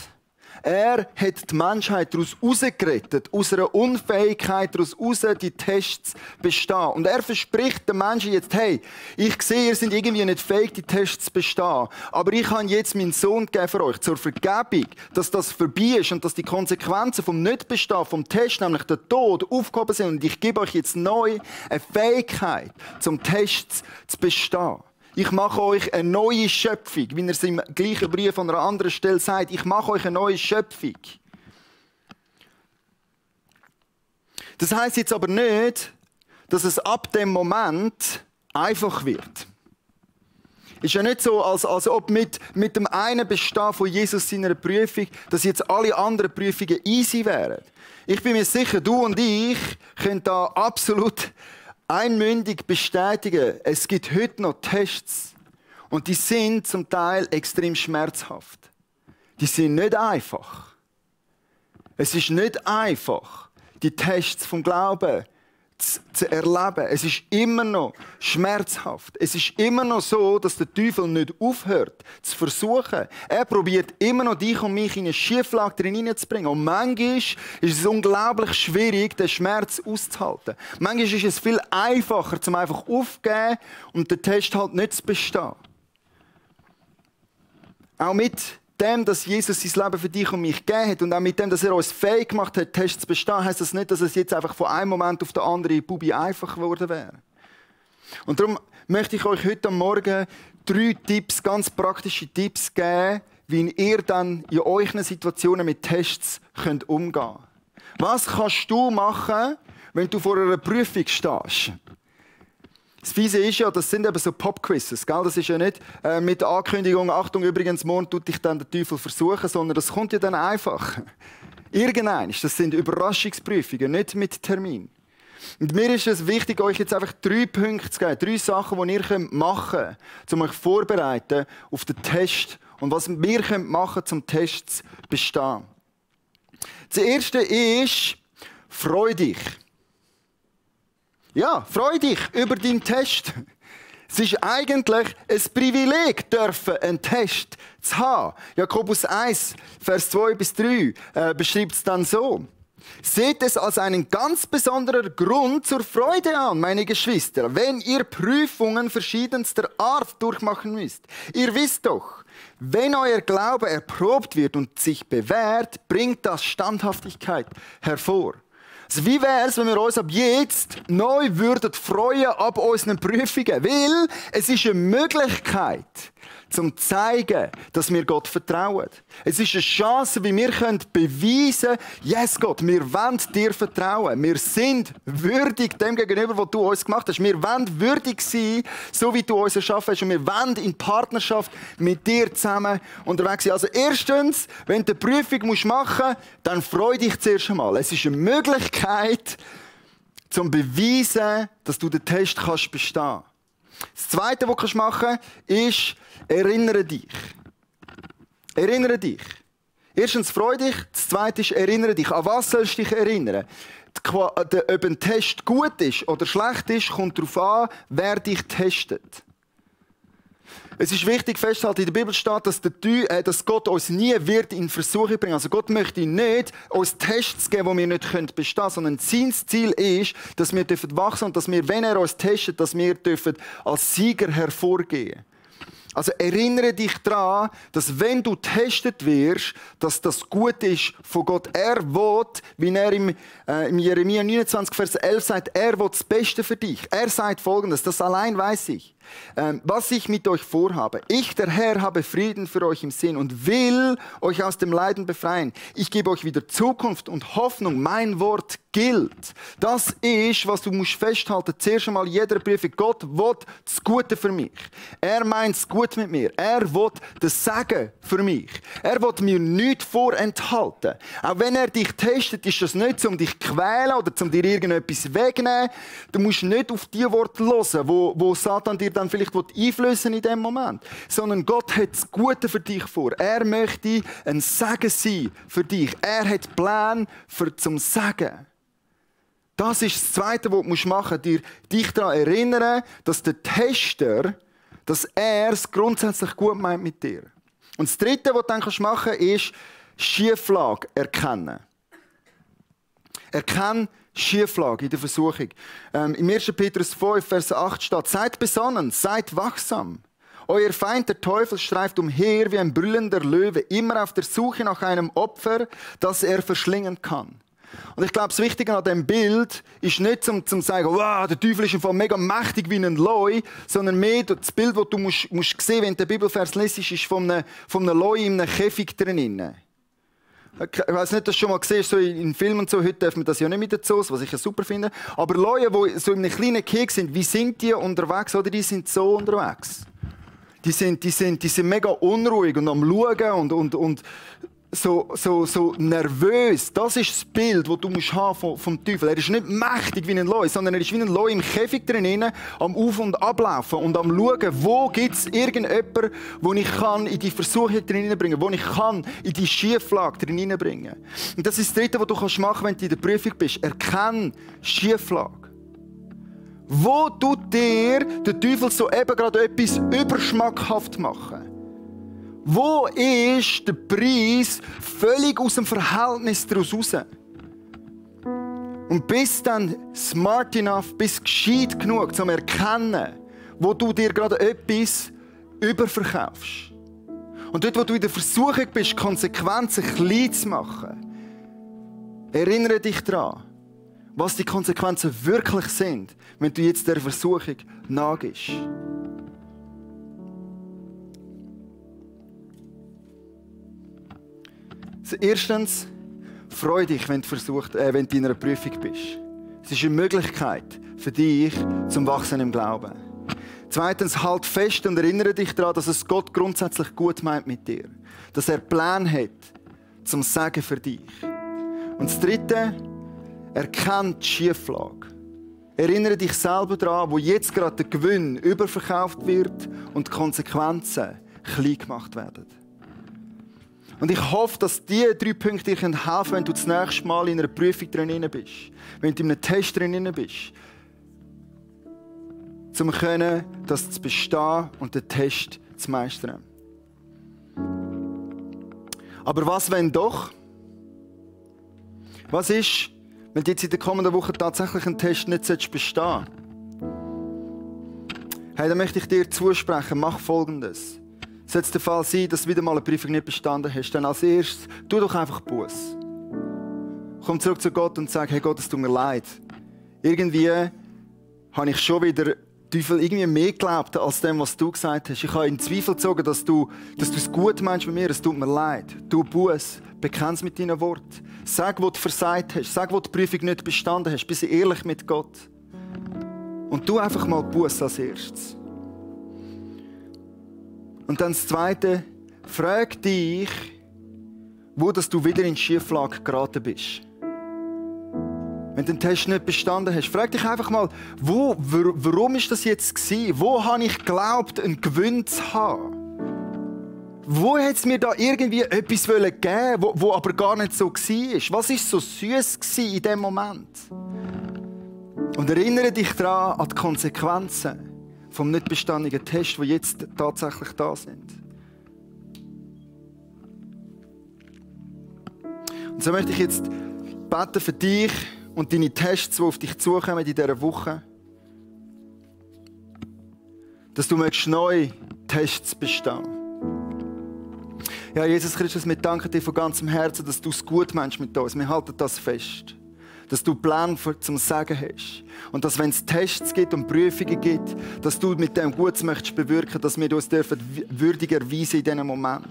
Er hat die Menschheit daraus herausgerettet, aus einer Unfähigkeit daraus heraus, die Tests zu bestehen. Und er verspricht den Menschen jetzt, hey, ich sehe, ihr seid irgendwie nicht fähig, die Tests zu bestehen. Aber ich habe jetzt meinen Sohn gegeben für euch, zur Vergebung, dass das vorbei ist und dass die Konsequenzen vom Nichtbestehen, vom Test, nämlich der Tod, aufgehoben sind. Und ich gebe euch jetzt neu eine Fähigkeit, zum Test zu bestehen. Ich mache euch eine neue Schöpfung, wie er es im gleichen Brief an einer anderen Stelle sagt. Ich mache euch eine neue Schöpfung. Das heisst jetzt aber nicht, dass es ab dem Moment einfach wird. Es ist ja nicht so, als ob mit dem einen Bestehen von Jesus seiner Prüfung, dass jetzt alle anderen Prüfungen easy wären. Ich bin mir sicher, du und ich können da absolut einmündig bestätigen, es gibt heute noch Tests und die sind zum Teil extrem schmerzhaft. Die sind nicht einfach. Es ist nicht einfach, die Tests vom Glauben zu erleben. Es ist immer noch schmerzhaft. Es ist immer noch so, dass der Teufel nicht aufhört zu versuchen. Er probiert immer noch dich und mich in eine Schieflage hineinzubringen. Und manchmal ist es unglaublich schwierig, den Schmerz auszuhalten. Manchmal ist es viel einfacher, zum einfach aufzugeben und den Test halt nicht zu bestehen. Auch mit dem, dass Jesus sein Leben für dich und mich gegeben hat und auch mit dem, dass er uns fähig gemacht hat, Tests zu bestehen, heisst das nicht, dass es jetzt einfach von einem Moment auf den anderen Bubi einfach geworden wäre. Und darum möchte ich euch heute Morgen 3 Tipps, ganz praktische Tipps geben, wie ihr dann in euren Situationen mit Tests umgehen könnt. Was kannst du machen, wenn du vor einer Prüfung stehst? Das Fiese ist ja, das sind eben so Pop-Quizzes, gell? Das ist ja nicht mit der Ankündigung, Achtung, übrigens, morgen tut dich dann der Teufel versuchen, sondern das kommt ja dann einfach. Irgendein, das sind Überraschungsprüfungen, nicht mit Termin. Und mir ist es wichtig, euch jetzt einfach 3 Punkte zu geben, 3 Sachen, die ihr machen könnt, um euch vorzubereiten auf den Test und was wir machen können, zum Test zu bestehen. Das erste ist, freu dich. Ja, freu dich über deinen Test. Es ist eigentlich ein Privileg, einen Test zu haben. Jakobus 1, Vers 2 bis 3 beschreibt es dann so. Seht es als einen ganz besonderen Grund zur Freude an, meine Geschwister, wenn ihr Prüfungen verschiedenster Art durchmachen müsst. Ihr wisst doch, wenn euer Glaube erprobt wird und sich bewährt, bringt das Standhaftigkeit hervor. Also wie wäre es, wenn wir uns ab jetzt neu würden freuen ab unseren Prüfungen? Weil es ist eine Möglichkeit, zum zu zeigen, dass wir Gott vertrauen. Es ist eine Chance, wie wir beweisen können, yes Gott, wir wollen dir vertrauen. Wir sind würdig dem gegenüber, was du uns gemacht hast. Wir wollen würdig sein, so wie du uns erschaffen hast. Und wir wollen in Partnerschaft mit dir zusammen unterwegs sein. Also erstens, wenn du eine Prüfung machen musst, dann freu dich zuerst einmal. Es ist eine Möglichkeit, zum beweisen, dass du den Test kannst bestehen. Das Zweite, was du machen kannst, ist, erinnere dich. Erinnere dich. Erstens, freu dich. Das Zweite ist, erinnere dich. An was sollst du dich erinnern? Ob ein Test gut ist oder schlecht ist, kommt darauf an, wer dich testet. Es ist wichtig festzuhalten, in der Bibel steht, dass Gott uns nie wird in Versuchung bringen. Also Gott möchte nicht uns Tests geben, die wir nicht bestehen können, sondern sein Ziel ist, dass wir wachsen und dass wir, wenn er uns testet, dass wir als Sieger hervorgehen. Also erinnere dich daran, dass wenn du getestet wirst, dass das gut ist von Gott. Er will, wie er im Jeremia 29, Vers 11 sagt, er will das Beste für dich. Er sagt Folgendes, das allein weiß ich. Was ich mit euch vorhabe. Ich, der Herr, habe Frieden für euch im Sinn und will euch aus dem Leiden befreien. Ich gebe euch wieder Zukunft und Hoffnung. Mein Wort gilt. Das ist, was du musst festhalten. Zuerst einmal jeder Prüfung. Gott will das Gute für mich. Er meint es gut mit mir. Er will das Segen für mich. Er will mir nichts vorenthalten. Auch wenn er dich testet, ist das nicht, um dich zu quälen oder um dir irgendetwas wegzunehmen. Du musst nicht auf die Worte hören, wo Satan dir dann vielleicht einflößen in dem Moment. Sondern Gott hat das Gute für dich vor. Er möchte ein Segen sein für dich. Er hat Pläne zum Segen. Das ist das Zweite, was du machen musst. Dich daran erinnern, dass der Tester, dass er es grundsätzlich gut meint mit dir. Und das Dritte, was du dann machen kannst, ist Schieflage erkennen. Erkenne Schieflage in der Versuchung. Im 1. Petrus 5, Vers 8 steht, seid besonnen, seid wachsam. Euer Feind, der Teufel, streift umher wie ein brüllender Löwe, immer auf der Suche nach einem Opfer, das er verschlingen kann. Und ich glaube, das Wichtige an diesem Bild ist nicht zum zu sagen, wow, der Teufel ist im Fall mega mächtig wie ein Leu, sondern mehr das Bild, das du musst sehen, wenn du den Bibelvers liest, ist von einem Leu in einem Käfig drin. Ich weiss nicht, dass du schon mal gesehen hast, so in Filmen und so, heute dürfen wir das ja nicht mit den Zoos, was ich ja super finde. Aber Leute, die so in einem kleinen Käfig sind, wie sind die unterwegs? Oder die sind so unterwegs. Die sind mega unruhig und am Schauen und so nervös. Das ist das Bild, das du vom Teufel. Er ist nicht mächtig wie ein Leu, sondern er ist wie ein Leu im Käfig drin, am Auf- und Ablaufen und am Schauen, wo gibt es irgendjemanden, wo ich kann in die Versuchung drin bringen kann, wo ich kann in die Schieflage drin bringen kann. Und das ist das Dritte, was du machen kannst, wenn du in der Prüfung bist. Erkenne Schieflage. Wo tut dir der Teufel so eben gerade etwas überschmackhaft machen? Wo ist der Preis völlig aus dem Verhältnis daraus raus? Und bist dann smart enough, bist gescheit genug, um zu erkennen, wo du dir gerade etwas überverkaufst. Und dort, wo du in der Versuchung bist, Konsequenzen klein zu machen, erinnere dich daran, was die Konsequenzen wirklich sind, wenn du jetzt der Versuchung nachgehst. Also erstens, freu dich, wenn du in einer Prüfung bist. Es ist eine Möglichkeit für dich zum Wachsen im Glauben. Zweitens, halt fest und erinnere dich daran, dass es Gott grundsätzlich gut meint mit dir. Dass er Pläne hat zum Segen für dich. Und das Dritte, erkenn die Schieflage. Erinnere dich selber daran, wo jetzt gerade der Gewinn überverkauft wird und die Konsequenzen klein gemacht werden. Und ich hoffe, dass diese 3 Punkte dir helfen können, wenn du das nächste Mal in einer Prüfung drin bist. Wenn du in einem Test drin bist. Um das zu bestehen und den Test zu meistern. Aber was, wenn doch? Was ist, wenn du jetzt in der kommenden Woche tatsächlich einen Test nicht bestehen solltest? Hey, dann möchte ich dir zusprechen, mach Folgendes. Sollte es der Fall sein, dass du wieder mal eine Prüfung nicht bestanden hast, dann als erstes, tu doch einfach Buß. Komm zurück zu Gott und sag, hey Gott, es tut mir leid. Irgendwie habe ich schon wieder Teufel irgendwie mehr geglaubt als dem, was du gesagt hast. Ich habe in Zweifel gezogen, dass du es gut meinst mit mir. Es tut mir leid. Tu Buß. Bekenne es mit deinen Worten. Sag, wo du versagt hast. Sag, wo du die Prüfung nicht bestanden hast. Bist ehrlich mit Gott. Und tu einfach mal Buß als erstes. Und dann das Zweite. Frag dich, wo dass du wieder in Schieflage geraten bist. Wenn du den Test nicht bestanden hast, frag dich einfach mal, warum ist das jetzt gewesen? Wo habe ich geglaubt, einen Gewinn zu haben? Wo hat es mir da irgendwie etwas geben wollen, wo aber gar nicht so war? Was war so süß in diesem Moment? Und erinnere dich daran an die Konsequenzen vom nicht bestandenen Test, die jetzt tatsächlich da sind. Und so möchte ich jetzt beten für dich und deine Tests, die auf dich zukommen in dieser Woche, dass du neu Tests bestehen. Ja, Jesus Christus, wir danken dir von ganzem Herzen, dass du es gut meinst mit uns. Wir halten das fest. Dass du Pläne zum Sagen hast. Und dass, wenn es Tests gibt und Prüfungen gibt, dass du mit dem Gutes möchtest bewirken, dass wir uns würdig erweisen in diesem Moment.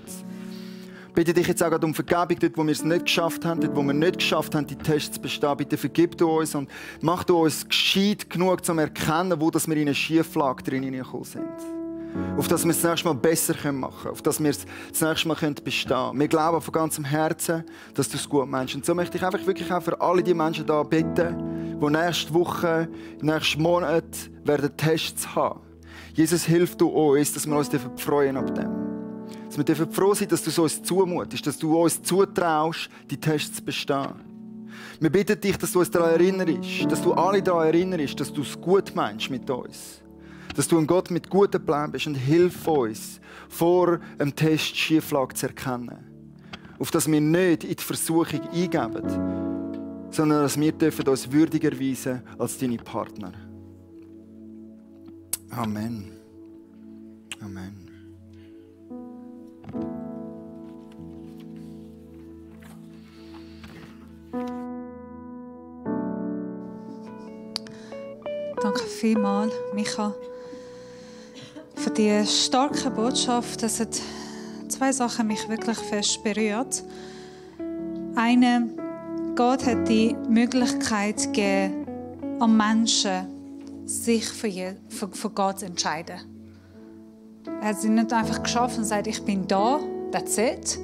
Bitte dich jetzt auch um Vergebung, dort wo wir es nicht geschafft haben, dort wo wir nicht geschafft haben, die Tests zu bestehen. Bitte vergib du uns und mach du uns gescheit genug, um zu erkennen, wo wir in eine Schieflage drin gekommen sind. Auf dass wir es das nächste Mal besser machen können. Auf dass wir es das nächste Mal bestehen können. Wir glauben von ganzem Herzen, dass du es gut meinst. Und so möchte ich einfach wirklich auch für alle die Menschen da bitten, die nächste Woche, nächsten Monat werden Tests haben. Jesus, hilf du uns, dass wir uns freuen ab dem. Dass wir dürfen froh sein, dass du es uns zumutest, dass du uns zutraust, die Tests zu bestehen. Wir bitten dich, dass du uns daran erinnerst, dass du alle daran erinnerst, dass du es gut meinst mit uns. Dass du ein Gott mit guten Plänen bist und hilf uns, vor einem Test Schieflage zu erkennen. Auf dass wir nicht in die Versuchung eingeben, sondern dass wir dürfen uns würdig erweisen als deine Partner. Amen. Amen. Danke vielmals, Micha, für die starke Botschaft. Das hat zwei Sachen mich wirklich fest berührt. Eine, Gott hat die Möglichkeit gegeben, am Menschen sich für Gott zu entscheiden. Er hat sie nicht einfach geschaffen und sagt, ich bin da, that's it,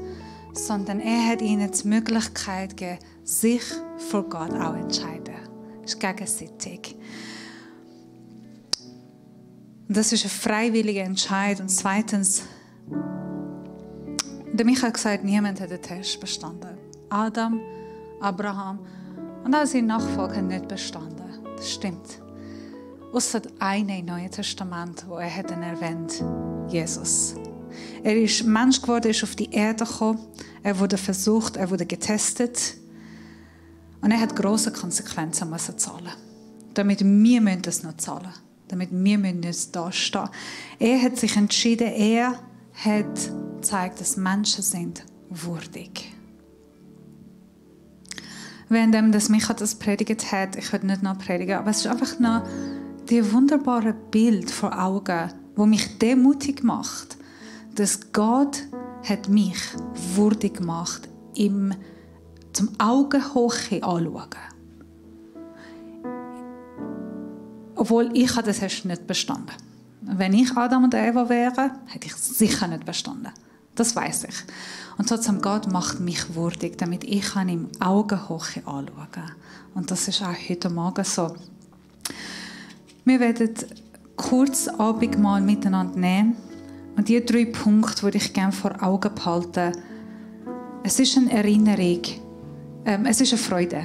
sondern er hat ihnen die Möglichkeit gegeben, sich für Gott auch zu entscheiden. Das ist gegenseitig. Und das ist ein freiwilliger Entscheid. Und zweitens, der Michael hat gesagt, niemand hat den Test bestanden. Adam, Abraham und auch seine Nachfolger haben nicht bestanden. Das stimmt. Ausser einer im Neuen Testament, wo er hat erwähnt, Jesus. Er ist Mensch geworden, ist auf die Erde gekommen. Er wurde versucht, er wurde getestet. Und er hat grosse Konsequenzen zahlen. Damit wir das noch zahlen müssen. Damit wir nicht da stehen müssen. Er hat sich entschieden, er hat gezeigt, dass Menschen sind würdig. Während das Micha das predigt hat, ich will nicht noch predigen, aber es ist einfach noch dieses wunderbare Bild vor Augen, das mich demutig macht, dass Gott hat mich würdig gemacht, ihm zum Augenhoch anschauen. Obwohl ich das erst nicht bestanden. Wenn ich Adam und Eva wäre, hätte ich es sicher nicht bestanden. Das weiß ich. Und trotzdem, Gott macht mich würdig, damit ich ihm Augenhoch anschauen kann. Und das ist auch heute Morgen so. Wir werden kurz Abendmahl miteinander nehmen. Und die 3 Punkte, die ich gerne vor Augen behalte. Es ist eine Erinnerung. Es ist eine Freude.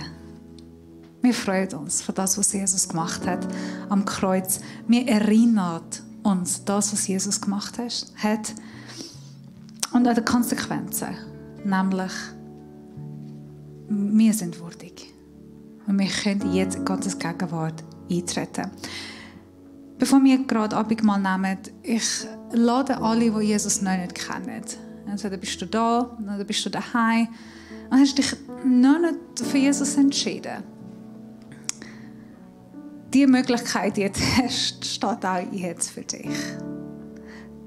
Wir freuen uns für das, was Jesus gemacht hat am Kreuz. Wir erinnern uns das, was Jesus gemacht hat. Und an die Konsequenzen. Nämlich, wir sind würdig. Und wir können jetzt in Gottes Gegenwart eintreten. Bevor wir gerade Abendmahl nehmen, ich lade alle, die Jesus noch nicht kennen. Entweder bist du da, oder bist du daheim und hast dich noch nicht für Jesus entschieden. Die Möglichkeit, die du hast, steht auch jetzt für dich.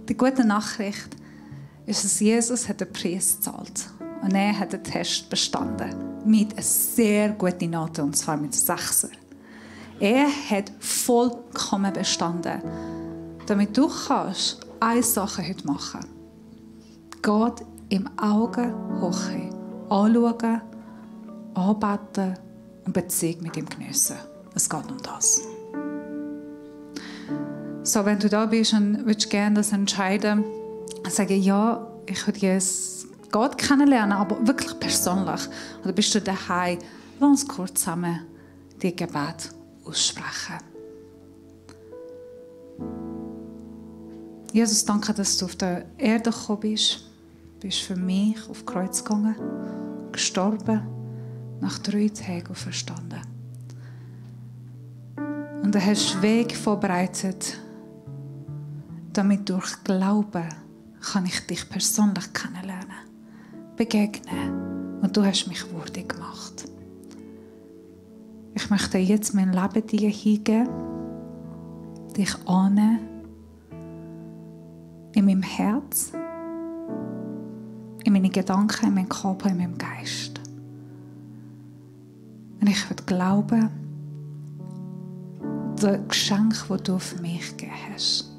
Die gute Nachricht ist, dass Jesus den Preis gezahlt hat. Und er hat den Test bestanden. Mit einer sehr guten Note, und zwar mit 6er. Er hat vollkommen bestanden. Damit du kannst eine Sache heute machen. Gott im Auge hoch anschauen, anbeten und Beziehung mit ihm geniessen. Es geht um das. So, wenn du da bist und willst gerne das entscheiden, sagen, ja, ich würde jetzt Gott kennenlernen, aber wirklich persönlich. Oder bist du daheim? Lass uns kurz zusammen die Gebet aussprechen. Jesus, danke, dass du auf der Erde gekommen bist. Du bist für mich auf das Kreuz gegangen, gestorben, nach 3 Tagen auferstanden. Und du hast den Weg vorbereitet, damit durch Glauben kann ich dich persönlich kennenlernen, begegnen. Und du hast mich würdig gemacht. Ich möchte jetzt mein Leben dir hingeben, dich annehmen, in meinem Herz, in meinen Gedanken, in meinem Körper, in meinem Geist. Und ich würde glauben, das Geschenk, das du für mich gegeben hast.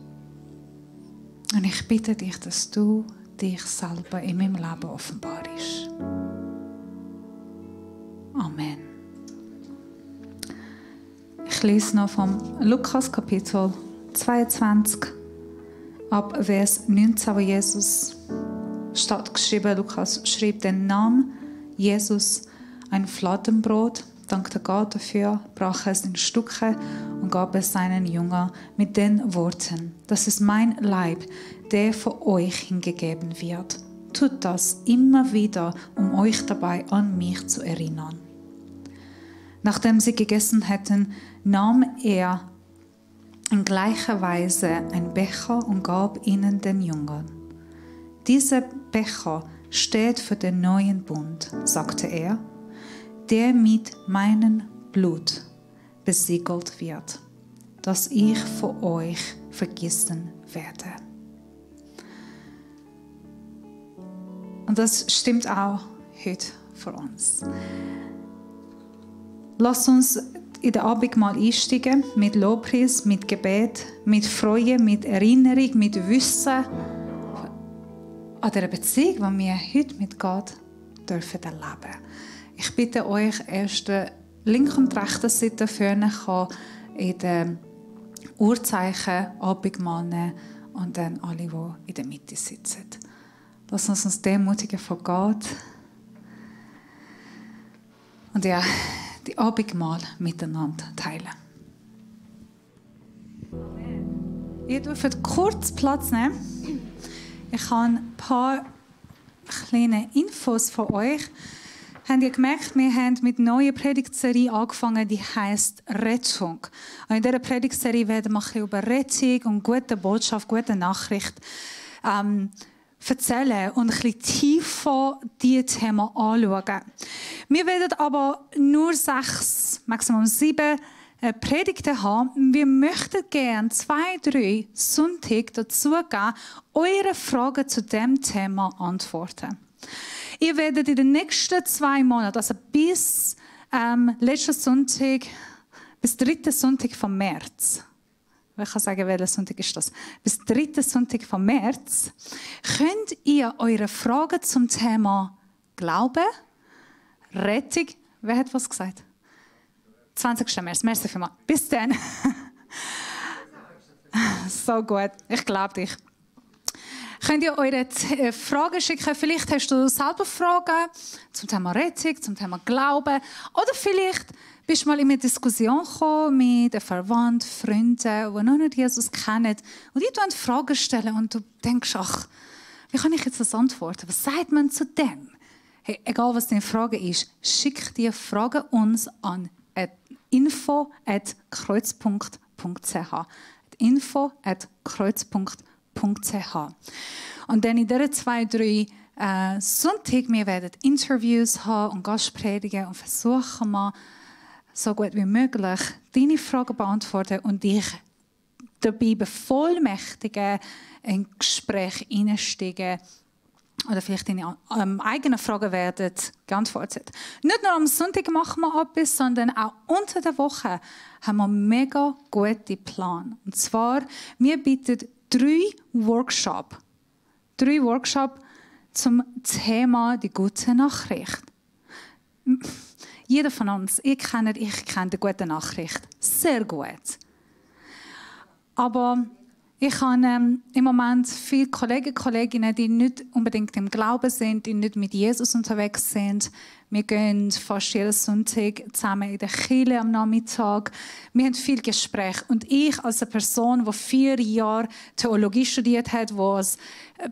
Und ich bitte dich, dass du dich selber in meinem Leben offenbarst. Amen. Ich lese noch vom Lukas Kapitel 22 ab Vers 19, wo Jesus steht geschrieben, Lukas schrieb den Namen Jesus ein Fladenbrot, dankte Gott dafür, brach es in Stücke und gab es seinen Jüngern mit den Worten: Das ist mein Leib, der für euch hingegeben wird. Tut das immer wieder, um euch dabei an mich zu erinnern. Nachdem sie gegessen hatten, nahm er in gleicher Weise einen Becher und gab ihnen den Jüngern. Dieser Becher steht für den neuen Bund, sagte er, der mit meinem Blut besiegelt wird, das ich für euch vergießen werde. Und das stimmt auch heute für uns. Lass uns in den Abendmahl einsteigen, mit Lobpreis, mit Gebet, mit Freude, mit Erinnerung, mit Wissen an der Beziehung, die wir heute mit Gott dürfen erleben. Ich bitte euch, erst die linke und rechte Seite vorne kann in den Uhrzeichen Abendmahl nehmen und dann alle, die in der Mitte sitzen. Lass uns demutigen vor Gott. Und ja, die Abendmahl miteinander teilen. Ihr dürft kurz Platz nehmen. Ich habe ein paar kleine Infos für euch. Habt ihr gemerkt, wir haben mit einer neuen Predigtserie angefangen, die heisst Rettung. Und in dieser Predigtserie werden wir ein bisschen über Rettung und gute Botschaft, gute Nachricht erzählen und ein bisschen tiefer diese Themen anschauen. Wir werden aber nur 6, maximum 7 Predigten haben. Wir möchten gerne 2, 3 Sonntage dazu geben, eure Fragen zu diesem Thema antworten. Ihr werdet in den nächsten 2 Monaten, also bis letzten Sonntag, bis 3. Sonntag vom März, ich kann sagen, welcher Sonntag ist das? Bis 3. Sonntag vom März könnt ihr eure Fragen zum Thema Glauben, Rettung, wer hat was gesagt? 20. März, merci vielmals. Bis dann. So gut, ich glaube dich. Könnt ihr eure Fragen schicken? Vielleicht hast du selber Fragen zum Thema Rettung, zum Thema Glauben. Oder vielleicht bist du mal in eine Diskussion gekommen mit einem Verwandten, Freunden, die noch nicht Jesus kennen. Und die stellen Fragen stellen und du denkst, ach, wie kann ich jetzt das antworten? Was sagt man zu dem? Hey, egal was deine Frage ist, schick die Fragen uns an info@kreuzpunkt.ch. info@kreuzpunkt.ch. Und dann in diesen 2-3 Sonntag, wir werden Interviews haben und Gastpredigen und versuchen mal, so gut wie möglich deine Fragen beantworten und dich dabei bevollmächtigen, in Gespräch einsteigen oder vielleicht deine eigenen Fragen werden geantwortet. Nicht nur am Sonntag machen wir etwas, sondern auch unter der Woche haben wir einen mega guten Plan. Und zwar, wir bieten 3 Workshops zum Thema die gute Nachricht. Jeder von uns, ich kenne die gute Nachricht sehr gut. Aber ich habe im Moment viele Kollegen und Kolleginnen, die nicht unbedingt im Glauben sind, die nicht mit Jesus unterwegs sind. Wir gehen fast jeden Sonntag zusammen in der Kirche am Nachmittag. Wir haben viel Gespräch. Und ich als eine Person, die 4 Jahre Theologie studiert hat, die als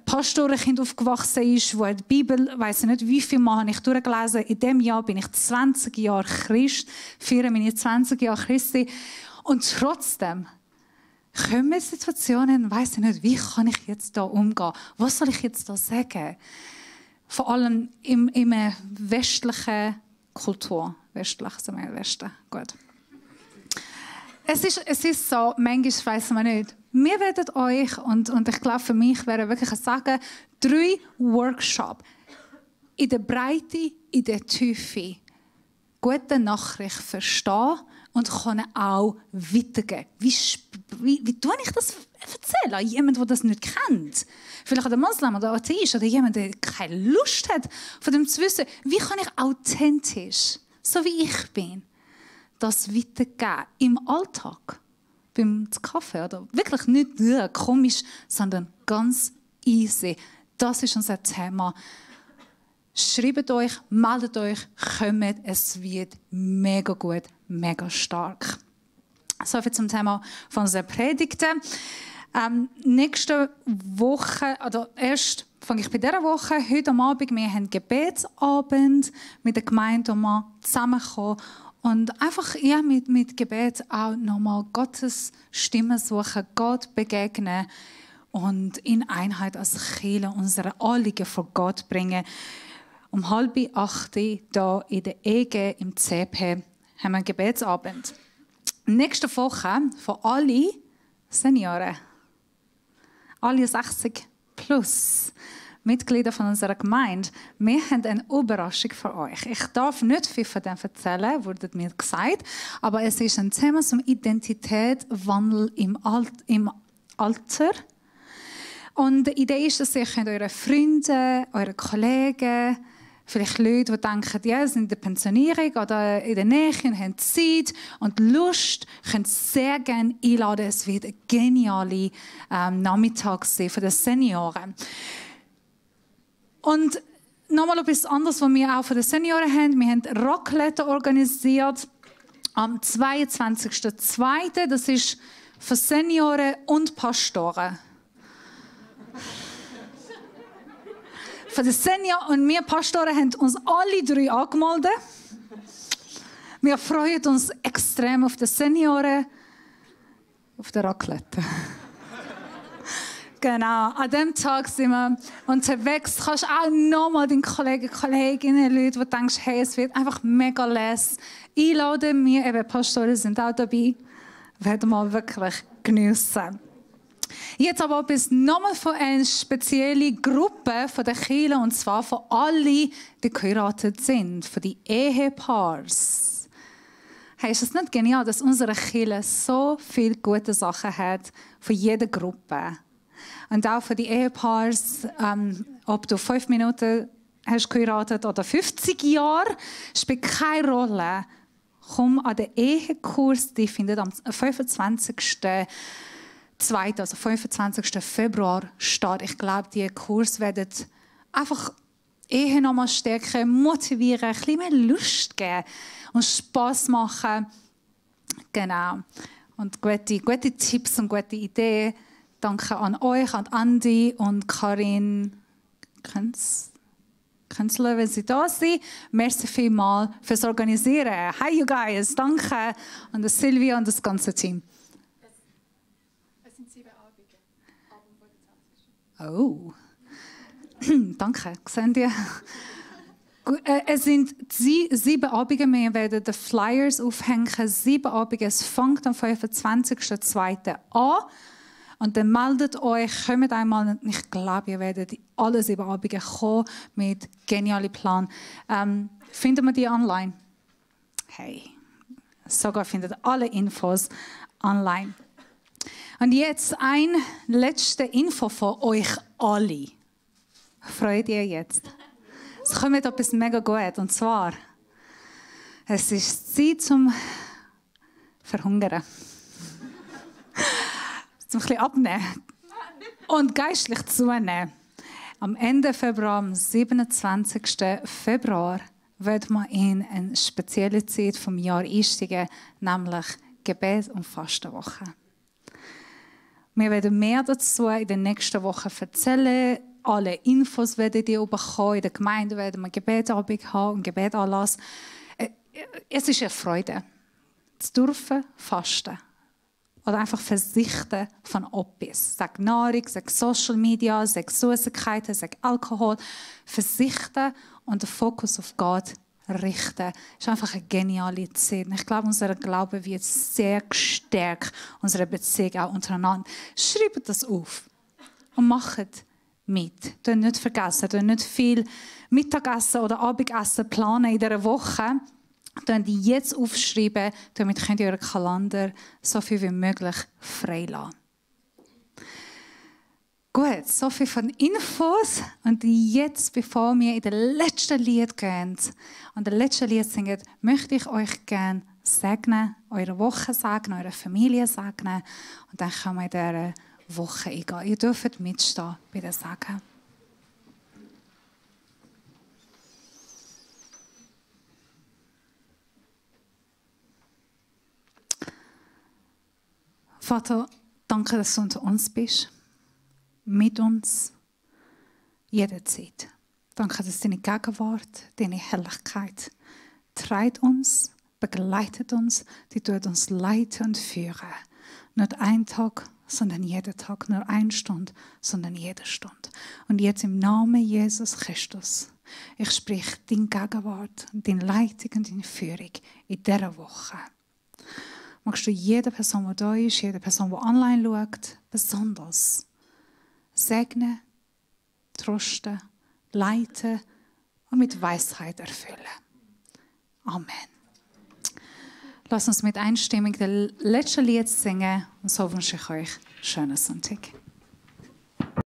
Pastorenkind aufgewachsen ist, die die Bibel, ich weiss nicht, wie viel Mal habe ich durchgelesen. In diesem Jahr bin ich 20 Jahre Christ, feiere meine 20 Jahre Christi. Und trotzdem kommen Situationen, weiss ich nicht, wie kann ich jetzt da umgehen? Was soll ich jetzt da sagen? Vor allem in einer westlichen Kultur. Westlich, sind wir im Westen. Gut. Es ist so, manchmal weiss man nicht. Wir werden euch, und ich glaube für mich wäre wirklich ein Sagen, 3 Workshops in der Breite, in der Tiefe gute Nachricht verstehen und kann auch weitergeben. Wie tue ich das erzählen an jemanden, der das nicht kennt? Vielleicht ein Moslem oder Atheist oder jemand, der keine Lust hat, von dem zu wissen, wie kann ich authentisch, so wie ich bin, das weitergeben im Alltag, beim Kaffee oder wirklich nicht komisch, sondern ganz easy. Das ist unser Thema. Schreibt euch, meldet euch, kommt, es wird mega gut, mega stark. Soviel zum Thema von unseren Predigten. Nächste Woche, oder erst fange ich bei dieser Woche, heute am Abend, wir haben Gebetsabend mit der Gemeinde, wo wir zusammenkommen und einfach mit Gebet auch nochmal Gottes Stimme suchen, Gott begegnen und in Einheit als Kirche unsere Anliegen vor Gott bringen. Um 7:30 hier in der EG im CP haben wir einen Gebetsabend. Nächste Woche von allen Senioren, alle 60 plus Mitglieder von unserer Gemeinde, wir haben eine Überraschung für euch. Ich darf nicht viel von dem erzählen, wurde mir gesagt, aber es ist ein Thema zum Identitätswandel im Alter. Und die Idee ist, dass ihr eure Freunde, eure Kollegen, vielleicht Leute, die denken, ja, sie sind in der Pensionierung oder in der Nähe und haben Zeit und Lust, können sehr gerne einladen. Es wird ein genialer Nachmittag sein für die Senioren. Und nochmal etwas anderes, was wir auch für die Senioren haben. Wir haben Raclette organisiert am 22.02. Das ist für Senioren und Pastoren. Für die Senior und wir Pastoren haben uns alle 3 angemeldet. Wir freuen uns extrem auf die Senioren, auf der Raclette. Genau, an diesem Tag sind wir unterwegs. Du kannst auch nochmal deinen Kollegen, Kolleginnen, Leute, die denkst, hey, es wird einfach mega les einladen. Wir eben Pastoren sind auch dabei. Werden mal wirklich geniessen. Jetzt aber etwas nochmal von einer speziellen Gruppe von der Kirche, und zwar von allen, die geheiratet sind, von den Ehepaars. Hey, ist es nicht genial, dass unsere Kirche so viele gute Sachen hat von jeder Gruppe? Und auch für die Ehepaars, ob du 5 Minuten hast geheiratet oder 50 Jahre, spielt keine Rolle. Komm an den Ehekurs, die findet am 25. 2., also 25. Februar statt. Ich glaube, die Kurs werden einfach Ehe nochmal stärken, motivieren, ein bisschen mehr Lust geben und Spass machen. Genau. Und gute Tipps und gute Ideen. Danke an euch, an Andi und Karin. Können Sie schauen, wenn Sie da sind. Merci vielmals fürs Organisieren. Hi, you guys. Danke an das Silvia und das ganze Team. Es sind 7 Abende, Oh. Danke. Sehen Sie? Es sind 7 Abende, wir werden die Flyers aufhängen. 7 Abende, es fängt am 25.02. an. Und dann meldet euch, kommt einmal, ich glaube, ihr werdet alle 7 Abende kommen mit genialen Plan. Finden wir die online? Hey, sogar findet alle Infos online. Und jetzt ein letzte Info von euch alle. Freut ihr jetzt? Es kommt etwas mega gut. Und zwar, es ist Zeit zum Verhungern. Zum ein bisschen abnehmen. Und geistlich zunehmen. Am Ende Februar, am 27. Februar, wird man in eine spezielle Zeit vom Jahr einsteigen, nämlich Gebet- und Fastenwoche. Wir werden mehr dazu in den nächsten Wochen erzählen. Alle Infos werdet ihr bekommen. In der Gemeinde werden wir Gebetabend haben und Gebetanlass. Es ist eine Freude, zu dürfen fasten. Oder einfach verzichten von etwas. Sag Nahrung, sag Social Media, sag Süßigkeiten, sag Alkohol. Verzichten und den Fokus auf Gott richten. Das ist einfach eine geniale Zeit. Ich glaube, unser Glaube wird sehr gestärkt. Unsere Beziehung auch untereinander. Schreibt das auf und macht mit. Nicht vergessen, nicht viel Mittagessen oder Abendessen planen in dieser Woche. Die jetzt aufschreiben, damit könnt ihr euren Kalender so viel wie möglich frei lassen. Gut, so viel von Infos. Und jetzt, bevor wir in das letzte Lied gehen und das letzte Lied singen, möchte ich euch gerne segnen, eure Woche segnen, eure Familie segnen. Und dann können wir in dieser Woche eingehen. Ihr dürft mitstehen bei den Segen. Vater, danke, dass du unter uns bist. Mit uns. Jederzeit. Danke, dass deine Gegenwart, deine Herrlichkeit treibt uns, begleitet uns, die tut uns leiten und führen. Nicht ein Tag, sondern jeden Tag. Nur eine Stunde, sondern jede Stunde. Und jetzt im Namen Jesus Christus, ich spreche deine Gegenwart, deine Leitung und deine Führung in dieser Woche. Magst du jede Person, die da ist, jede Person, die online schaut, besonders segnen, trösten, leiten und mit Weisheit erfüllen. Amen. Lass uns mit Einstimmung das letzte Lied singen und so wünsche ich euch einen schönen Sonntag.